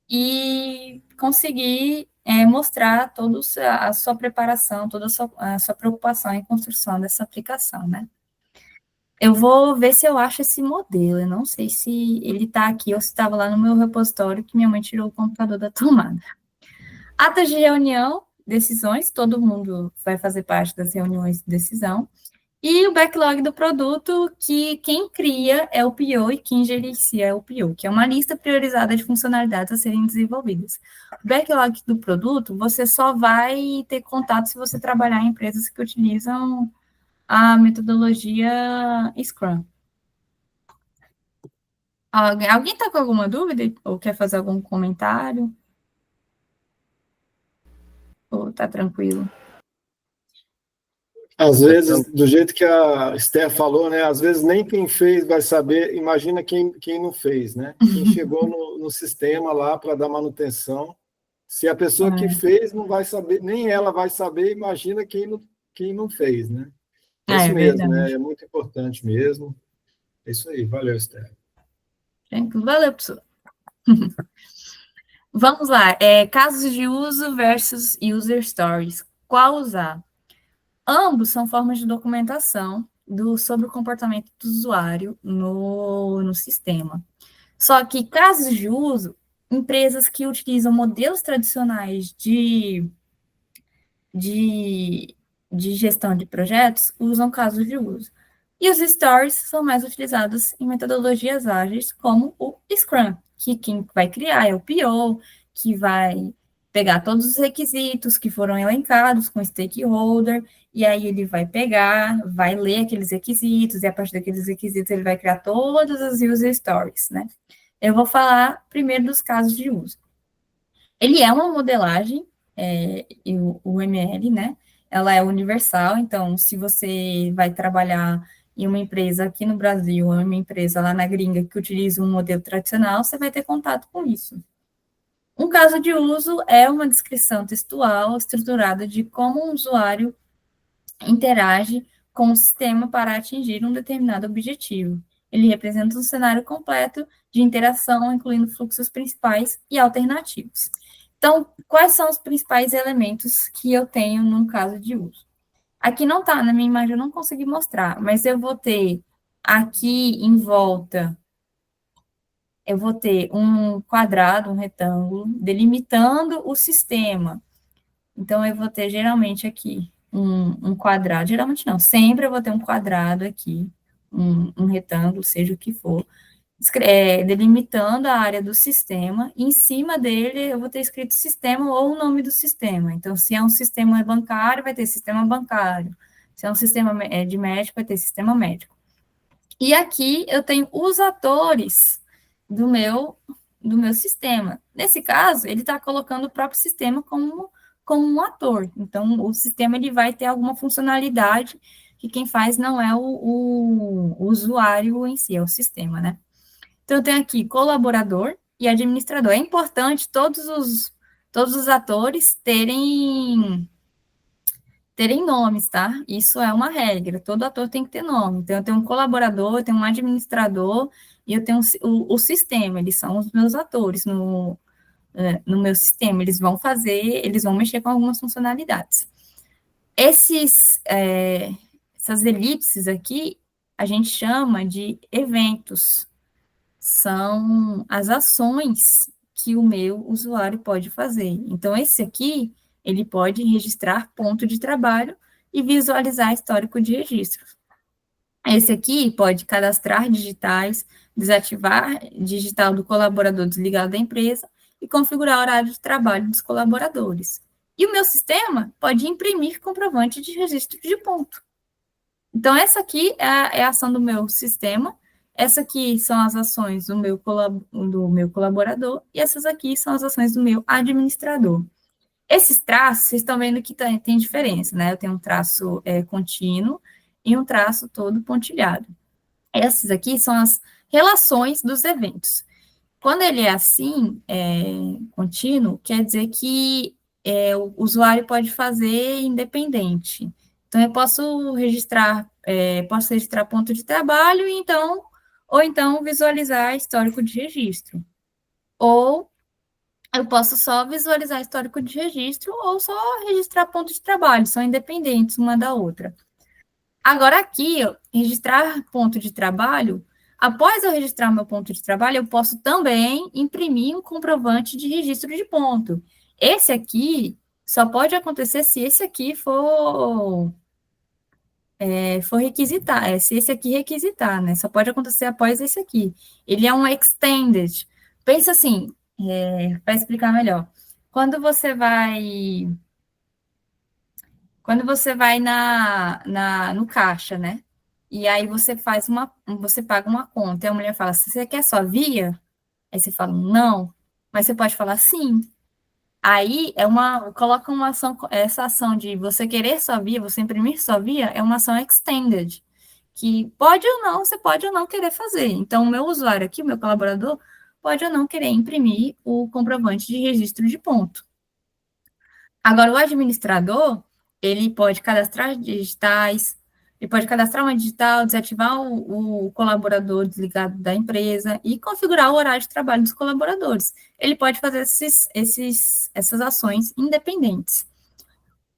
e conseguir mostrar toda a sua preparação, toda a sua preocupação em construção dessa aplicação, né? Eu vou ver se eu acho esse modelo. Eu não sei se ele está aqui ou se estava lá no meu repositório que minha mãe tirou o computador da tomada. Atas de reunião, decisões, todo mundo vai fazer parte das reuniões de decisão. E o backlog do produto, que quem cria é o PO e quem gerencia é o PO, que é uma lista priorizada de funcionalidades a serem desenvolvidas. O backlog do produto, você só vai ter contato se você trabalhar em empresas que utilizam a metodologia Scrum. Alguém está com alguma dúvida ou quer fazer algum comentário? Ou está tranquilo? Às vezes, do jeito que a Esther falou, né? Às vezes nem quem fez vai saber, imagina quem não fez, né? Quem chegou no sistema lá para dar manutenção. Se a pessoa que fez não vai saber, nem ela vai saber, imagina quem não fez, né? É isso mesmo, Verdade. né? É muito importante mesmo. É isso aí, valeu, Esther. Tranquilo. Valeu, professor. Vamos lá. Casos de uso versus user stories. Qual usar? Ambos são formas de documentação sobre o comportamento do usuário no sistema. Só que casos de uso, empresas que utilizam modelos tradicionais de gestão de projetos usam casos de uso. E os stories são mais utilizados em metodologias ágeis, como o Scrum, que quem vai criar é o PO, que vai pegar todos os requisitos que foram elencados com o stakeholder, e aí ele vai pegar, vai ler aqueles requisitos, e a partir daqueles requisitos ele vai criar todas as user stories, né? Eu vou falar primeiro dos casos de uso. Ele é uma modelagem, o ML, né? Ela é universal, então, se você vai trabalhar em uma empresa aqui no Brasil, ou uma empresa lá na gringa que utiliza um modelo tradicional, você vai ter contato com isso. Um caso de uso é uma descrição textual estruturada de como um usuário interage com o sistema para atingir um determinado objetivo. Ele representa um cenário completo de interação, incluindo fluxos principais e alternativos. Então, quais são os principais elementos que eu tenho num caso de uso? Aqui não está, na minha imagem eu não consegui mostrar, mas eu vou ter aqui em volta, eu vou ter um quadrado, um retângulo, delimitando o sistema. Então, eu vou ter geralmente aqui um quadrado, geralmente não, sempre eu vou ter um quadrado aqui, um retângulo, seja o que for, delimitando a área do sistema, e em cima dele eu vou ter escrito sistema ou o nome do sistema. Então, se é um sistema bancário, vai ter sistema bancário. Se é um sistema de médico, vai ter sistema médico. E aqui eu tenho os atores do meu sistema. Nesse caso, ele está colocando o próprio sistema como um ator. Então, o sistema ele vai ter alguma funcionalidade que quem faz não é o usuário em si, é o sistema, né? Então, eu tenho aqui colaborador e administrador. É importante todos os atores terem nomes, tá? Isso é uma regra. Todo ator tem que ter nome. Então, eu tenho um colaborador, eu tenho um administrador e eu tenho o sistema. Eles são os meus atores no meu sistema. Eles vão mexer com algumas funcionalidades. Essas elipses aqui, a gente chama de eventos. São as ações que o meu usuário pode fazer. Então, esse aqui, ele pode registrar ponto de trabalho e visualizar histórico de registros. Esse aqui pode cadastrar digitais, desativar digital do colaborador desligado da empresa e configurar o horário de trabalho dos colaboradores. E o meu sistema pode imprimir comprovante de registro de ponto. Então, essa aqui é a ação do meu sistema, essa aqui são as ações do meu colaborador, e essas aqui são as ações do meu administrador. Esses traços, vocês estão vendo que tem diferença, né? Eu tenho um traço contínuo e um traço todo pontilhado. Essas aqui são as relações dos eventos. Quando ele é assim, contínuo, quer dizer que o usuário pode fazer independente. Então, eu posso registrar ponto de trabalho ou então visualizar histórico de registro. Ou eu posso só visualizar histórico de registro ou só registrar ponto de trabalho, são independentes uma da outra. Agora, aqui, registrar ponto de trabalho, após eu registrar meu ponto de trabalho, eu posso também imprimir um comprovante de registro de ponto. Esse aqui só pode acontecer se esse aqui for requisitar, se esse aqui requisitar, né? Só pode acontecer após esse aqui. Ele é um extended. Pensa assim, para explicar melhor. Quando você vai no caixa, né? E aí você paga uma conta, e a mulher fala, você quer só via? Aí você fala, não, mas você pode falar sim. Aí coloca essa ação de você querer só via, você imprimir só via, é uma ação extended, que você pode ou não querer fazer. Então, o meu usuário aqui, o meu colaborador, pode ou não querer imprimir o comprovante de registro de ponto. Agora, o administrador, ele pode cadastrar digitais, Ele pode cadastrar uma digital, desativar o colaborador desligado da empresa e configurar o horário de trabalho dos colaboradores. Ele pode fazer essas ações independentes.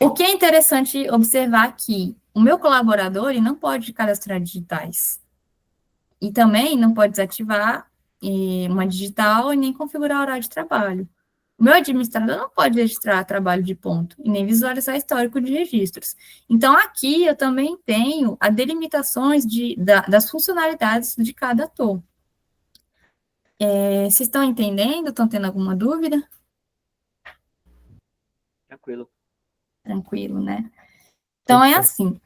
O que é interessante observar aqui, o meu colaborador ele não pode cadastrar digitais. E também não pode desativar uma digital e nem configurar horário de trabalho. O meu administrador não pode registrar trabalho de ponto e nem visualizar histórico de registros. Então, aqui eu também tenho as delimitações das funcionalidades de cada ator. Vocês estão entendendo? Estão tendo alguma dúvida? Tranquilo. Tranquilo, né? Então, é assim.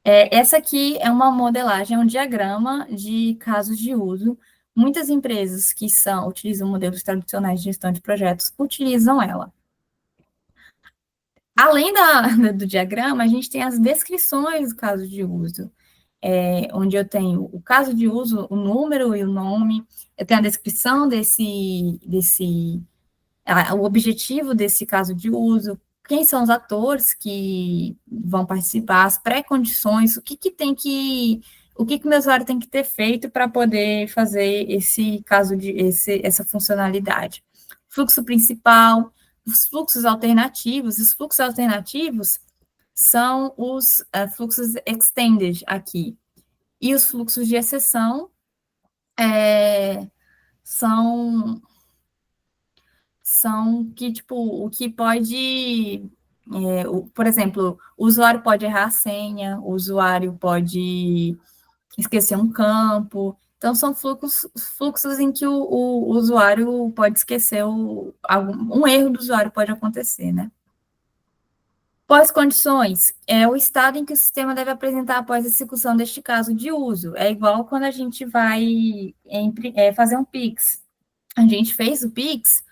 Essa aqui é uma modelagem, é um diagrama de casos de uso. Muitas empresas que utilizam modelos tradicionais de gestão de projetos utilizam ela. Além do diagrama, a gente tem as descrições do caso de uso, onde eu tenho o caso de uso, o número e o nome, eu tenho a descrição o objetivo desse caso de uso, quem são os atores que vão participar, as pré-condições, o que o meu usuário tem que ter feito para poder fazer essa funcionalidade. Fluxo principal, os fluxos alternativos são os fluxos extended aqui. E os fluxos de exceção são que, tipo, o que pode, por exemplo, o usuário pode errar a senha, o usuário pode esquecer um campo, então são fluxos em que o usuário pode esquecer, um erro do usuário pode acontecer, né? Pós-condições é o estado em que o sistema deve apresentar após a execução deste caso de uso. É igual quando a gente vai fazer um Pix. A gente fez o Pix,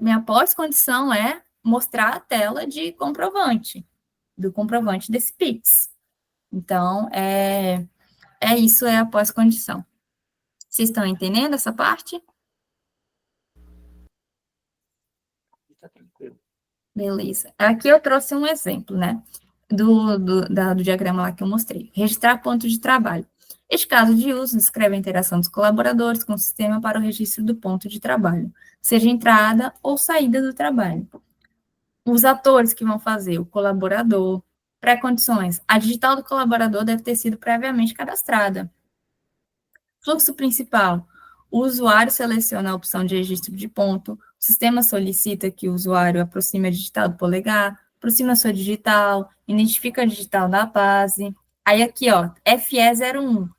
minha pós-condição é mostrar a tela do comprovante desse Pix. Então, isso é a pós-condição. Vocês estão entendendo essa parte? Está tranquilo. Beleza. Aqui eu trouxe um exemplo, né, do diagrama lá que eu mostrei. Registrar ponto de trabalho. Este caso de uso descreve a interação dos colaboradores com o sistema para o registro do ponto de trabalho, seja entrada ou saída do trabalho. Os atores que vão fazer, o colaborador, pré-condições. A digital do colaborador deve ter sido previamente cadastrada. Fluxo principal. O usuário seleciona a opção de registro de ponto, o sistema solicita que o usuário aproxime a digital do polegar, aproxima a sua digital, identifica a digital da base. Aí aqui, ó, FE01.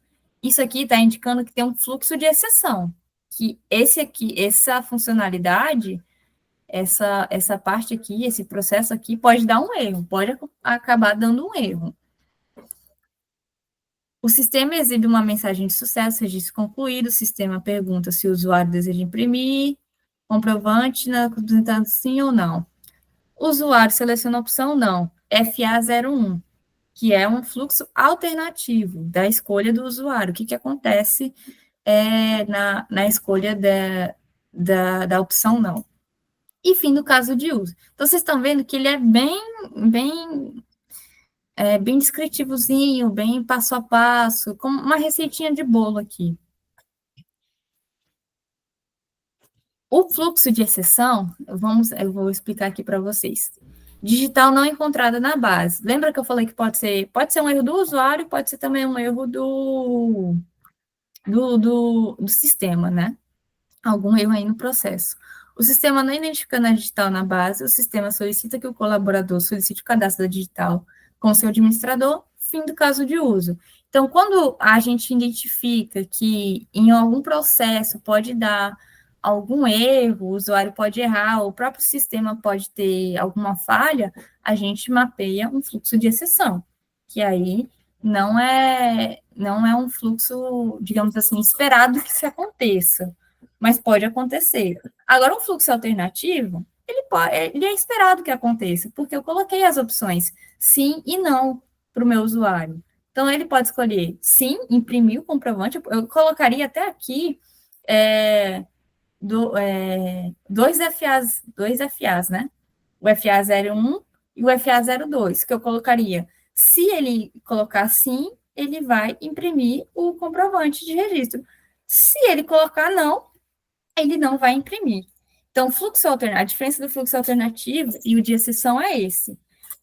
Isso aqui está indicando que tem um fluxo de exceção, que essa funcionalidade, essa parte aqui, esse processo aqui pode dar um erro, pode acabar dando um erro. O sistema exibe uma mensagem de sucesso, registro concluído, o sistema pergunta se o usuário deseja imprimir, comprovante, apresentando sim ou não. O usuário seleciona a opção não, FA01, que é um alternativo da escolha do usuário. O que acontece na escolha da opção não. E fim do caso de uso. Então, vocês estão vendo que ele é bem descritivozinho, bem passo a passo, como uma receitinha de bolo aqui. O fluxo de exceção, eu vou explicar aqui para vocês. Digital não encontrada na base. Lembra que eu falei que pode ser um erro do usuário, pode ser também um erro do sistema, né? Algum erro aí no processo. O sistema não identificando a digital na base, o sistema solicita que o colaborador solicite o cadastro da digital com seu administrador, fim do caso de uso. Então, quando a gente identifica que em algum processo pode dar algum erro, o usuário pode errar, o próprio sistema pode ter alguma falha, a gente mapeia um fluxo de exceção, que aí não é um fluxo, digamos assim, esperado que se aconteça, mas pode acontecer. Agora, um fluxo alternativo, ele é esperado que aconteça, porque eu coloquei as opções sim e não para o meu usuário. Então, ele pode escolher sim, imprimir o comprovante, eu colocaria até aqui dois FAs, né? O FA01 e o FA02, que eu colocaria Se ele colocar sim, ele vai imprimir o comprovante de registro. Se ele colocar não, ele não vai imprimir. Então, a diferença do fluxo alternativo e o de exceção é esse.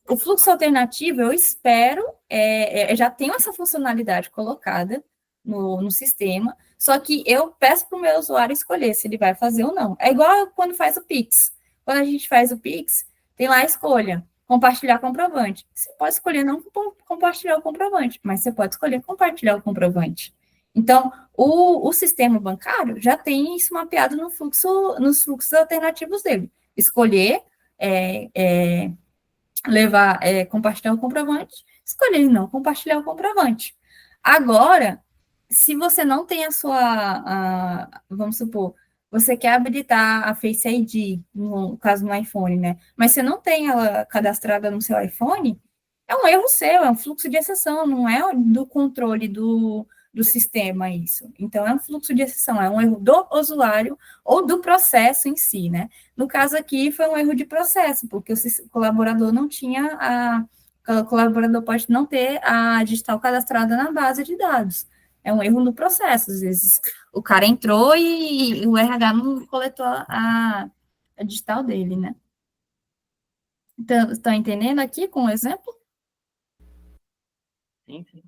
O fluxo alternativo, eu espero, eu já tenho essa funcionalidade colocada no sistema, só que eu peço para o meu usuário escolher se ele vai fazer ou não. É igual quando faz o Pix. Quando a gente faz o Pix, tem lá a escolha, compartilhar comprovante. Você pode escolher não compartilhar o comprovante, mas você pode escolher compartilhar o comprovante. Então, o sistema bancário já tem isso mapeado nos fluxos alternativos dele. Escolher, compartilhar o comprovante, escolher não compartilhar o comprovante. Agora, se você não tem vamos supor, você quer habilitar a Face ID, no caso no iPhone, né? Mas você não tem ela cadastrada no seu iPhone, é um erro seu, é um fluxo de exceção, não é do controle do sistema isso. Então, é um fluxo de exceção, é um erro do usuário ou do processo em si, né? No caso aqui, foi um erro de processo, porque o colaborador não tinha o colaborador pode não ter a digital cadastrada na base de dados. É um erro no processo. Às vezes, o cara entrou e o RH não coletou a digital dele, né? Então, estão entendendo aqui com o exemplo? Sim, sim.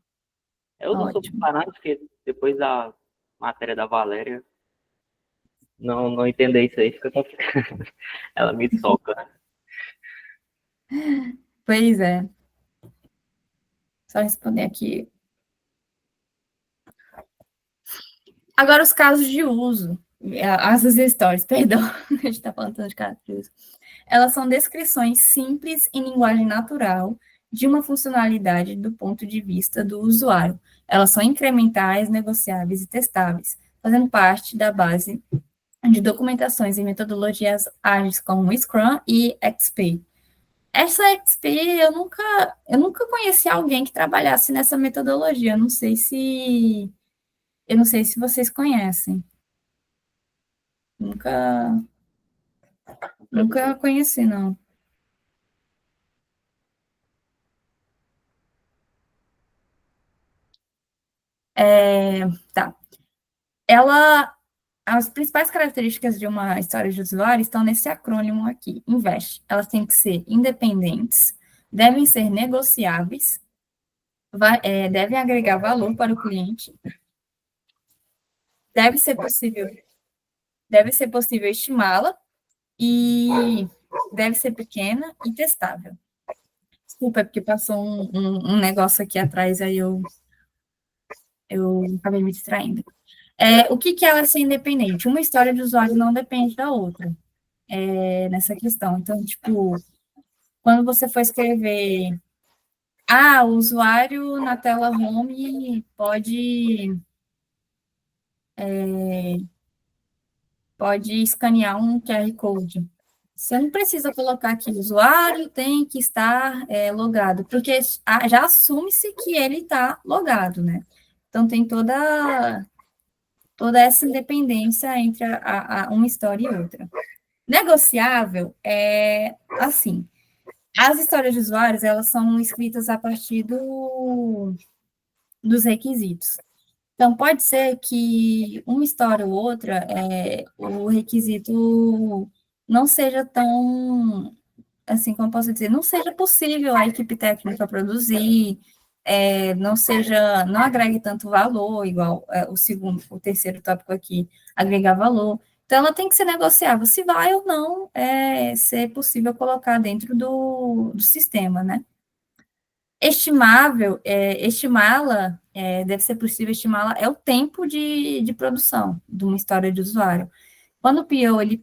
Eu não sou Ótimo. parado, porque depois da matéria da Valéria, não entender isso aí fica complicado. Ela me soca, né? Pois é. Só responder aqui. Agora, os casos de uso. As histórias, perdão. A gente está falando de casos de uso. Elas são descrições simples em linguagem natural de uma funcionalidade do ponto de vista do usuário. Elas são incrementais, negociáveis e testáveis, fazendo parte da base de documentações e metodologias ágeis como Scrum e XP. Essa XP, eu nunca conheci alguém que trabalhasse nessa metodologia. Eu não sei se vocês conhecem. Nunca conheci, não. Tá. As principais características de uma história de usuário estão nesse acrônimo aqui, INVEST. Elas têm que ser independentes, devem ser negociáveis, devem agregar valor para o cliente, deve ser possível estimá-la e deve ser pequena e testável. Desculpa, é porque passou um negócio aqui atrás, aí eu acabei me distraindo. O que é ela ser independente? Uma história de usuário não depende da outra, nessa questão. Então, tipo, quando você for escrever, o usuário na tela home pode escanear um QR Code. Você não precisa colocar aqui, o usuário tem que estar logado, porque já assume-se que ele está logado, né? Então, tem toda essa independência entre uma história e outra. Negociável é assim, as histórias de usuários, elas são escritas a partir dos requisitos. Então, pode ser que uma história ou outra, o requisito não seja tão, assim, como posso dizer, não seja possível a equipe técnica produzir, não agregue tanto valor, igual o terceiro tópico aqui, agregar valor. Então, ela tem que ser negociável, se vai ou não ser possível colocar dentro do sistema, né? Estimá-la, deve ser possível estimá-la, é o tempo de produção de uma história de usuário. Quando o PO, ele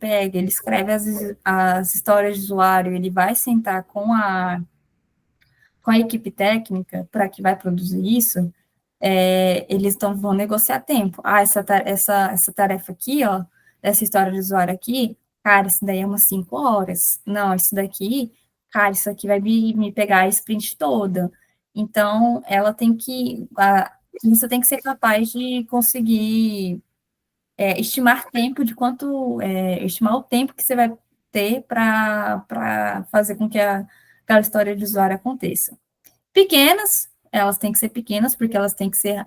escreve as histórias de usuário, ele vai sentar com a equipe técnica para que vai produzir isso, eles vão negociar tempo. Essa tarefa aqui, ó, dessa história de usuário aqui, cara, isso daí é umas 5 horas. Não, isso daqui, cara, isso aqui vai me pegar a sprint toda. Então, você tem que ser capaz de conseguir estimar o tempo que você vai ter para fazer com que aquela história de usuário aconteça. Pequenas, elas têm que ser pequenas, porque elas têm que ser,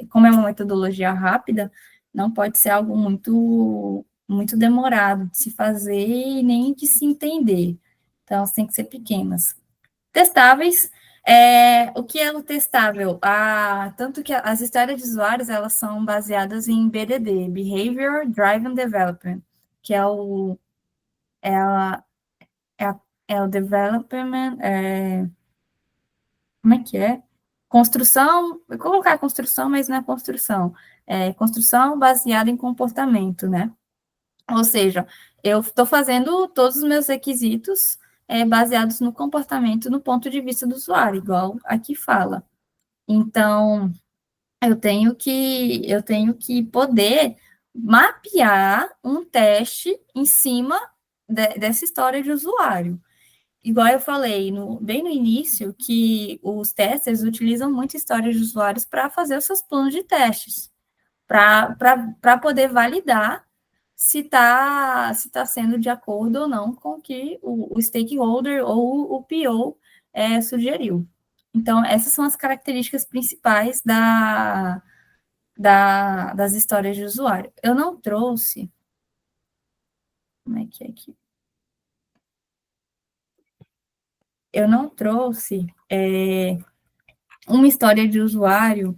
como é uma metodologia rápida, não pode ser algo muito demorado de se fazer e nem de se entender. Então, elas têm que ser pequenas. Testáveis, o que é o testável? Tanto que as histórias de usuários, elas são baseadas em BDD, Behavior Driven Development, que é o development, como é que é? Construção, eu vou colocar construção, mas não é construção. É construção baseada em comportamento, né? Ou seja, eu estou fazendo todos os meus requisitos baseados no comportamento, no ponto de vista do usuário, igual aqui fala. Então, eu tenho que poder mapear um teste em cima dessa história de usuário. Igual eu falei bem no início, que os testers utilizam muito histórias de usuários para fazer os seus planos de testes, para poder validar se tá sendo de acordo ou não com o que o stakeholder ou o PO sugeriu. Então, essas são as características principais das histórias de usuário. Eu não trouxe. Como é que é aqui? Eu não trouxe uma história de usuário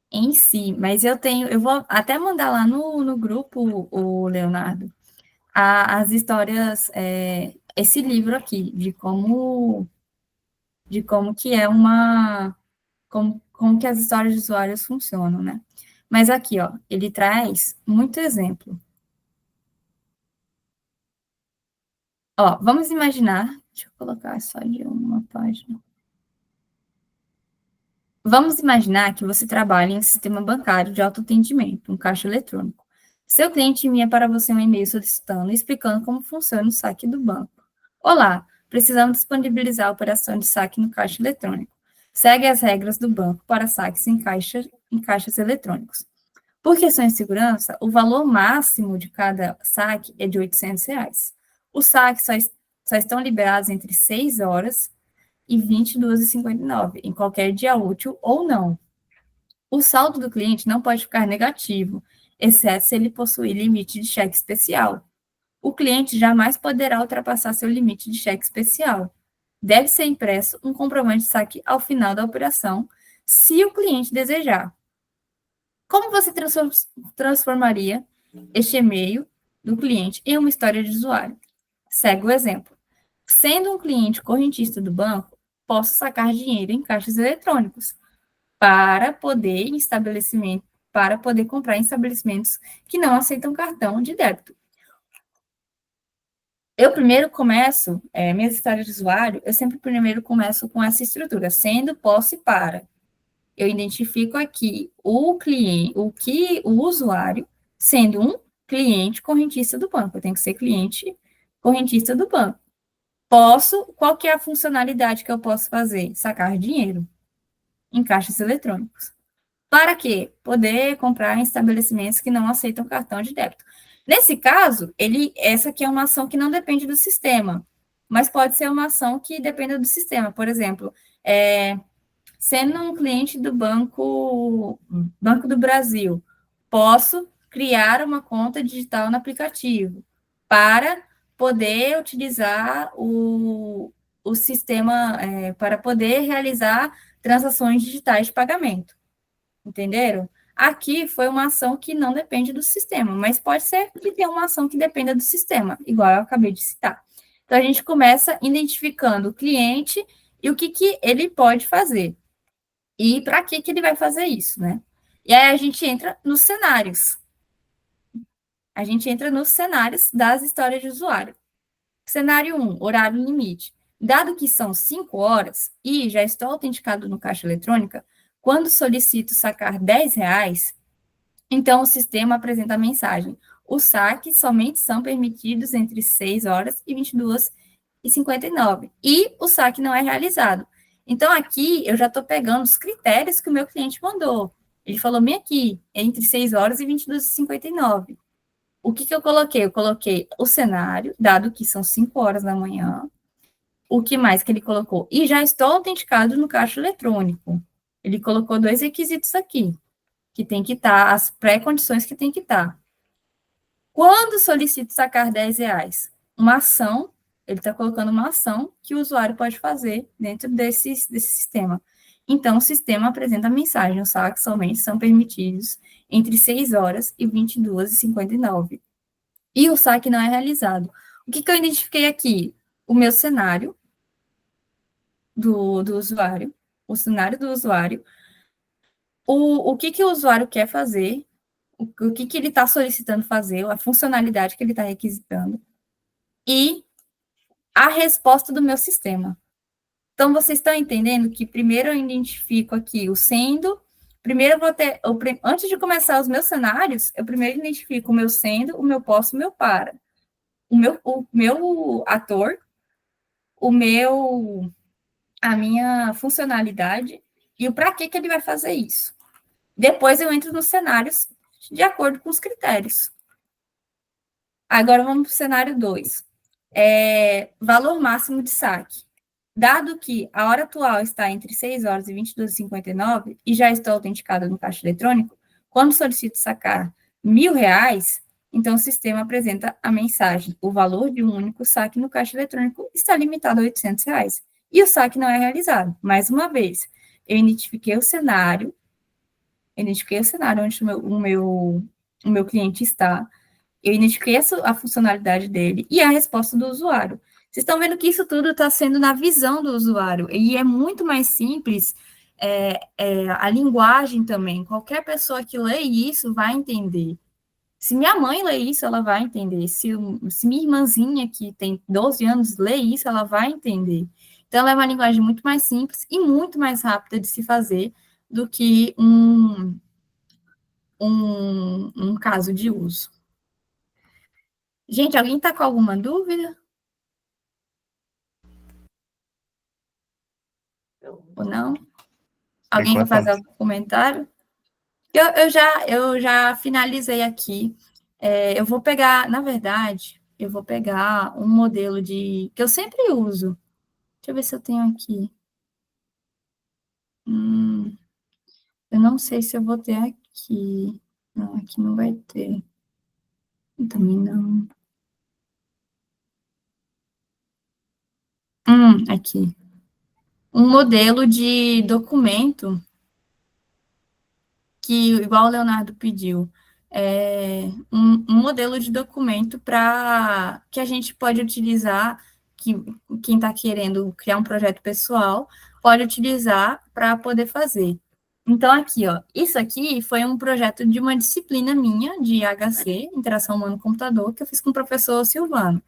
em si, mas eu vou até mandar lá no grupo, o Leonardo, as histórias, esse livro aqui, de como que é como que as histórias de usuários funcionam, né? Mas aqui, ó, ele traz muito exemplo. Ó, vamos imaginar, deixa eu colocar só de uma página. Vamos imaginar que você trabalha em um sistema bancário de autoatendimento, um caixa eletrônico. Seu cliente envia para você um e-mail solicitando e explicando como funciona o saque do banco. Olá, precisamos disponibilizar a operação de saque no caixa eletrônico. Segue as regras do banco para saques em caixas eletrônicos. Por questões de segurança, o valor máximo de cada saque é de R$ 800. Os saques só estão liberados entre 6 horas e 22h59, em qualquer dia útil ou não. O saldo do cliente não pode ficar negativo, exceto se ele possuir limite de cheque especial. O cliente jamais poderá ultrapassar seu limite de cheque especial. Deve ser impresso um comprovante de saque ao final da operação, se o cliente desejar. Como você transformaria este e-mail do cliente em uma história de usuário? Segue o exemplo. Sendo um cliente correntista do banco, posso sacar dinheiro em caixas eletrônicos para poder comprar em estabelecimentos que não aceitam cartão de débito. Eu primeiro começo, minhas histórias de usuário, eu sempre primeiro começo com essa estrutura, sendo, posso e para. Eu identifico aqui o usuário sendo um cliente correntista do banco. Eu tenho que ser cliente correntista do banco. Qual que é a funcionalidade que eu posso fazer? Sacar dinheiro em caixas eletrônicos. Para quê? Poder comprar em estabelecimentos que não aceitam cartão de débito. Nesse caso, essa aqui é uma ação que não depende do sistema, mas pode ser uma ação que dependa do sistema. Por exemplo, sendo um cliente do Banco do Brasil, posso criar uma conta digital no aplicativo para poder utilizar o sistema, para poder realizar transações digitais de pagamento. Entenderam? Aqui foi uma ação que não depende do sistema, mas pode ser que tenha uma ação que dependa do sistema, igual eu acabei de citar. Então, a gente começa identificando o cliente e o que ele pode fazer. E para que ele vai fazer isso, né? E aí a gente entra nos cenários. A gente entra nos cenários das histórias de usuário. Cenário 1, horário limite. Dado que são 5 horas e já estou autenticado no caixa eletrônica, quando solicito sacar R$10, então o sistema apresenta a mensagem: os saques somente são permitidos entre 6 horas e 22h59. E o saque não é realizado. Então, aqui eu já estou pegando os critérios que o meu cliente mandou. Ele falou bem aqui, entre 6 horas e 22h59. O que eu coloquei? Eu coloquei o cenário, dado que são 5 horas da manhã, O que mais que ele colocou? E já estou autenticado no caixa eletrônico. Ele colocou 2 requisitos aqui, que tem que estar, as pré-condições que tem que estar. Quando solicito sacar R$10, uma ação, ele está colocando uma ação que o usuário pode fazer dentro desse sistema. Então, o sistema apresenta a mensagem, os saques somente são permitidos entre 6 horas e 22h59. E o saque não é realizado. O que eu identifiquei aqui? O meu cenário do usuário, o cenário do usuário, o que o usuário quer fazer, o que ele está solicitando fazer, a funcionalidade que ele está requisitando, e a resposta do meu sistema. Então, vocês estão entendendo que primeiro eu identifico aqui o sendo, primeiro eu vou ter, antes de começar os meus cenários, eu primeiro identifico o meu sendo, o meu posso e o meu para. O meu ator, a minha funcionalidade e o para que ele vai fazer isso. Depois eu entro nos cenários de acordo com os critérios. Agora vamos para o cenário 2. Valor máximo de saque. Dado que a hora atual está entre 6 horas e 22h59 e já estou autenticada no caixa eletrônico, quando solicito sacar R$1.000, então o sistema apresenta a mensagem: o valor de um único saque no caixa eletrônico está limitado a R$800. E o saque não é realizado. Mais uma vez, eu identifiquei o cenário onde o meu cliente está, eu identifiquei a funcionalidade dele e a resposta do usuário. Vocês estão vendo que isso tudo está sendo na visão do usuário, e é muito mais simples, a linguagem também. Qualquer pessoa que lê isso vai entender. Se minha mãe lê isso, ela vai entender. Se minha irmãzinha, que tem 12 anos, lê isso, ela vai entender. Então, ela é uma linguagem muito mais simples e muito mais rápida de se fazer do que um caso de uso. Gente, alguém está com alguma dúvida? Ou não? Alguém quer fazer algum comentário? Eu já finalizei aqui. Eu vou pegar, na verdade, um modelo que eu sempre uso. Deixa eu ver se eu tenho aqui. Eu não sei se eu vou ter aqui. Não, aqui não vai ter. Também não. Aqui. Um modelo de documento que, igual o Leonardo pediu, um modelo de documento para que a gente pode utilizar, que quem está querendo criar um projeto pessoal pode utilizar para poder fazer. Então, aqui, ó, isso aqui foi um projeto de uma disciplina minha, de IHC, Interação Humano-Computador, que eu fiz com o professor Silvano,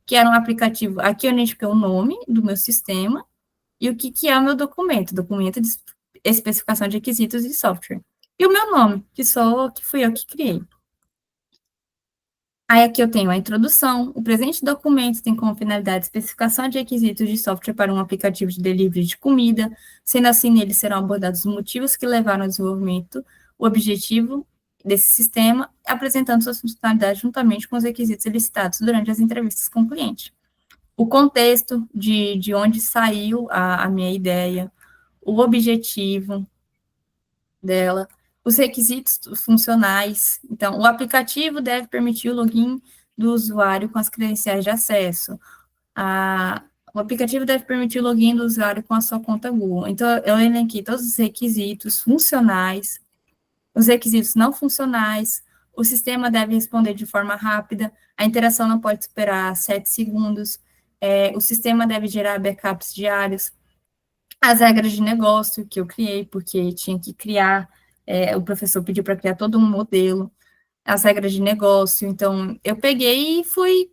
que era um aplicativo. Aqui eu identifiquei o nome do meu sistema e o que é o meu documento de especificação de requisitos de software. E o meu nome, que fui eu que criei. Aí aqui eu tenho a introdução. O presente documento tem como finalidade especificação de requisitos de software para um aplicativo de delivery de comida, sendo assim, nele serão abordados os motivos que levaram ao desenvolvimento, o objetivo desse sistema, apresentando suas funcionalidades juntamente com os requisitos elicitados durante as entrevistas com o cliente. O contexto de onde saiu a minha ideia, o objetivo dela, os requisitos funcionais. Então, o aplicativo deve permitir o login do usuário com as credenciais de acesso. O aplicativo deve permitir o login do usuário com a sua conta Google. Então, eu elenquei todos os requisitos funcionais, os requisitos não funcionais, o sistema deve responder de forma rápida, a interação não pode superar 7 segundos, o sistema deve gerar backups diários, as regras de negócio que eu criei, porque tinha que criar, o professor pediu para criar todo um modelo, as regras de negócio, então eu peguei e fui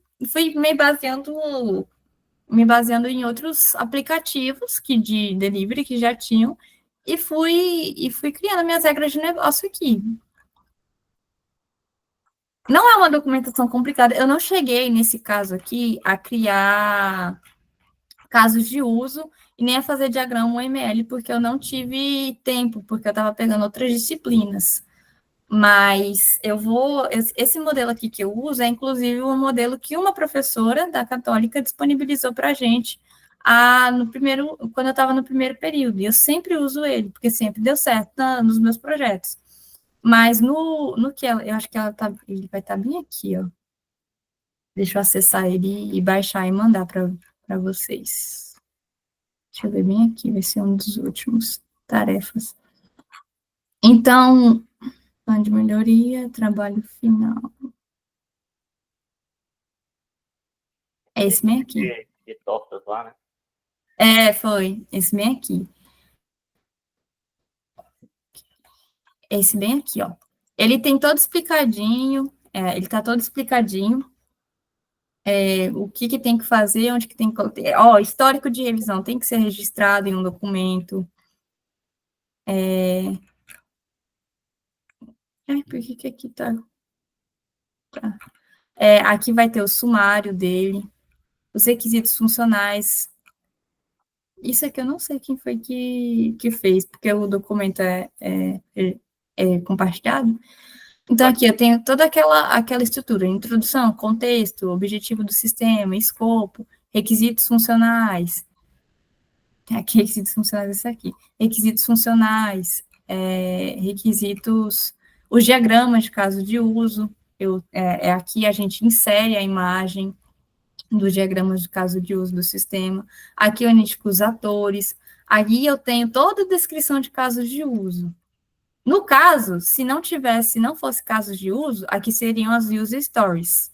me baseando em outros aplicativos de delivery que já tinham, e fui criando minhas regras de negócio aqui. Não é uma documentação complicada, eu não cheguei, nesse caso aqui, a criar casos de uso e nem a fazer diagrama UML, porque eu não tive tempo, porque eu estava pegando outras disciplinas. Mas esse modelo aqui que eu uso é, inclusive, um modelo que uma professora da Católica disponibilizou para a gente quando eu estava no primeiro período, e eu sempre uso ele, porque sempre deu certo nos meus projetos. Mas no que eu acho que ele vai estar bem aqui, ó. Deixa eu acessar ele e baixar e mandar para vocês. Deixa eu ver bem aqui, vai ser um dos últimos tarefas. Então, plano de melhoria, trabalho final. É esse bem aqui. De tortas lá, né? Foi. Esse bem aqui. Esse bem aqui, ó. Ele tem todo explicadinho, ele tá todo explicadinho, o que tem que fazer, onde que tem que... Ó, histórico de revisão tem que ser registrado em um documento. Por que aqui tá... aqui vai ter o sumário dele, os requisitos funcionais. Isso aqui eu não sei quem foi que fez, porque o documento é compartilhado. Então, aqui eu tenho toda aquela estrutura, introdução, contexto, objetivo do sistema, escopo, requisitos funcionais. Aqui, requisitos funcionais, esse aqui. Requisitos funcionais, requisitos, os diagramas de caso de uso. Aqui a gente insere a imagem dos diagramas de caso de uso do sistema. Aqui eu identifico os atores. Aqui eu tenho toda a descrição de casos de uso. No caso, se não fosse casos de uso, aqui seriam as user stories,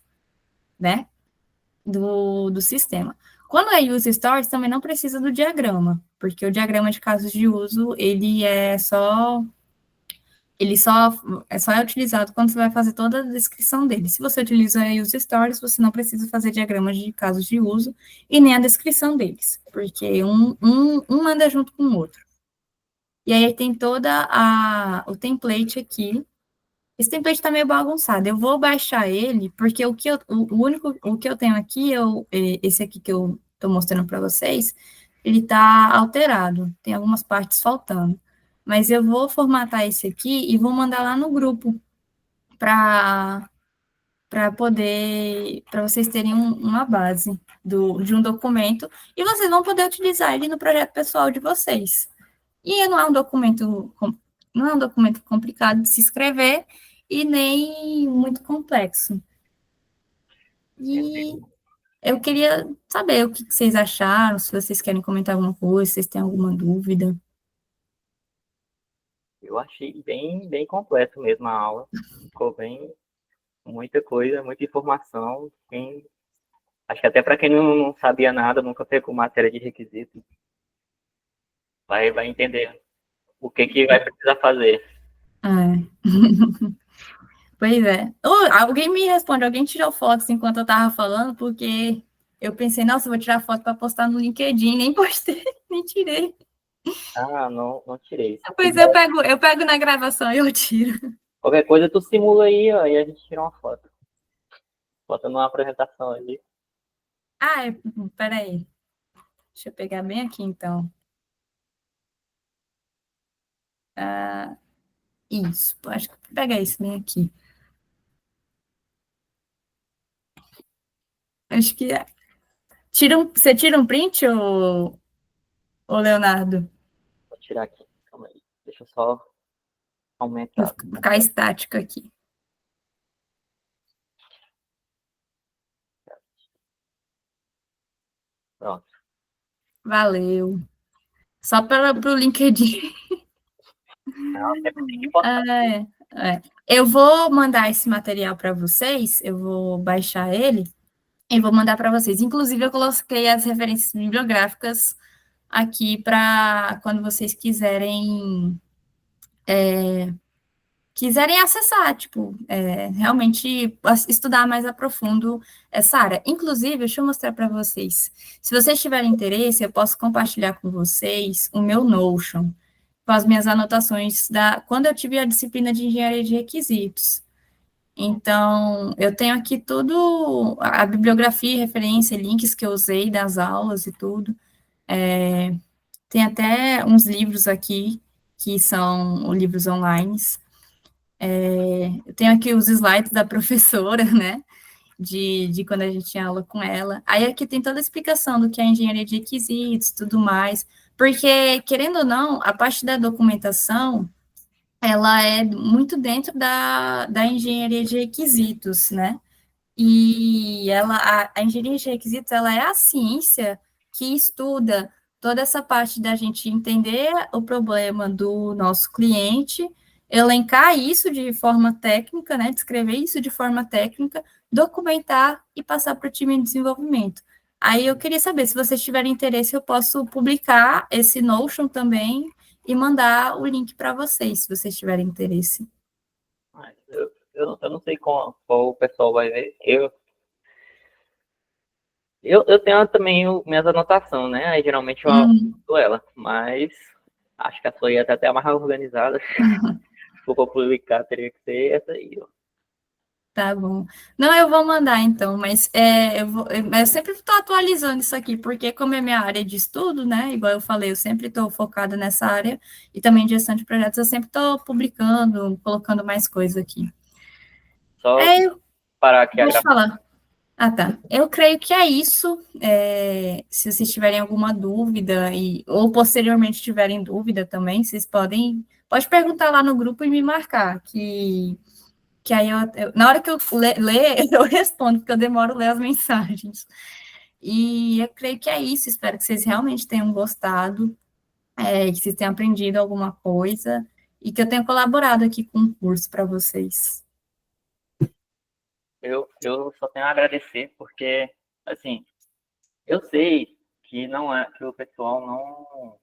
né, do sistema. Quando é user stories, também não precisa do diagrama, porque o diagrama de casos de uso, ele só é utilizado quando você vai fazer toda a descrição dele. Se você utiliza user stories, você não precisa fazer diagramas de casos de uso e nem a descrição deles, porque um anda junto com o outro. E aí tem o template aqui. Esse template está meio bagunçado. Eu vou baixar ele, porque o que eu tenho aqui, esse aqui que eu estou mostrando para vocês, ele está alterado. Tem algumas partes faltando. Mas eu vou formatar esse aqui e vou mandar lá no grupo para vocês terem uma base de um documento e vocês vão poder utilizar ele no projeto pessoal de vocês. E não é um documento complicado de se escrever e nem muito complexo. E eu queria saber o que vocês acharam, se vocês querem comentar alguma coisa, se vocês têm alguma dúvida. Eu achei bem completo mesmo a aula. Ficou muita coisa, muita informação. Acho que até para quem não sabia nada, nunca pegou matéria de requisitos, vai entender o que vai precisar fazer. Pois é. Alguém me responde, alguém tirou fotos enquanto eu estava falando, porque eu pensei, nossa, eu vou tirar foto para postar no LinkedIn, nem postei, nem tirei. Não tirei. Depois eu pego na gravação e eu tiro. Qualquer coisa tu simula aí, ó, e a gente tira uma foto. Bota numa apresentação ali. Peraí. Deixa eu pegar bem aqui, então. Isso, acho que vou pegar isso bem aqui. Acho que é. Você tira um print, ô Leonardo? Vou tirar aqui, calma aí. Deixa eu só aumentar. Vou ficar estática aqui. Pronto. Valeu. Só para o LinkedIn. Eu vou mandar esse material para vocês, eu vou baixar ele e vou mandar para vocês. Inclusive, eu coloquei as referências bibliográficas aqui para quando vocês quiserem acessar, realmente estudar mais a profundo essa área. Inclusive, deixa eu mostrar para vocês. Se vocês tiverem interesse, eu posso compartilhar com vocês o meu Notion, com as minhas anotações quando eu tive a disciplina de engenharia de requisitos. Então, eu tenho aqui tudo, a bibliografia, referência, links que eu usei das aulas e tudo. Tem até uns livros aqui, que são livros online. Eu tenho aqui os slides da professora, né? de quando a gente tinha aula com ela. Aí aqui tem toda a explicação do que é engenharia de requisitos, tudo mais, porque, querendo ou não, a parte da documentação, ela é muito dentro da engenharia de requisitos, né? E a engenharia de requisitos, ela é a ciência que estuda toda essa parte da gente entender o problema do nosso cliente, elencar isso de forma técnica, né, descrever isso de forma técnica, documentar e passar para o time de desenvolvimento. Aí eu queria saber, se vocês tiverem interesse, eu posso publicar esse Notion também e mandar o link para vocês, se vocês tiverem interesse. Eu não sei qual o pessoal vai ver. Eu tenho também minhas anotações, né? Aí geralmente eu anoto ela, mas acho que a sua ia estar até mais organizada. Se for publicar, teria que ser essa aí, ó. Tá bom. Não, eu vou mandar então, mas eu sempre estou atualizando isso aqui, porque como é minha área de estudo, né? Igual eu falei, eu sempre estou focada nessa área, e também em gestão de projetos, eu sempre estou publicando, colocando mais coisa aqui. Só É, parar aqui a pode gravação. falar. Ah, tá. Eu creio que é isso. Se vocês tiverem alguma dúvida, ou posteriormente tiverem dúvida também, vocês pode perguntar lá no grupo e me marcar, que aí na hora que eu ler, eu respondo, porque eu demoro a ler as mensagens. E eu creio que é isso, espero que vocês realmente tenham gostado, que vocês tenham aprendido alguma coisa, e que eu tenha colaborado aqui com o curso para vocês. Eu só tenho a agradecer, porque, assim, eu sei que não é, que o pessoal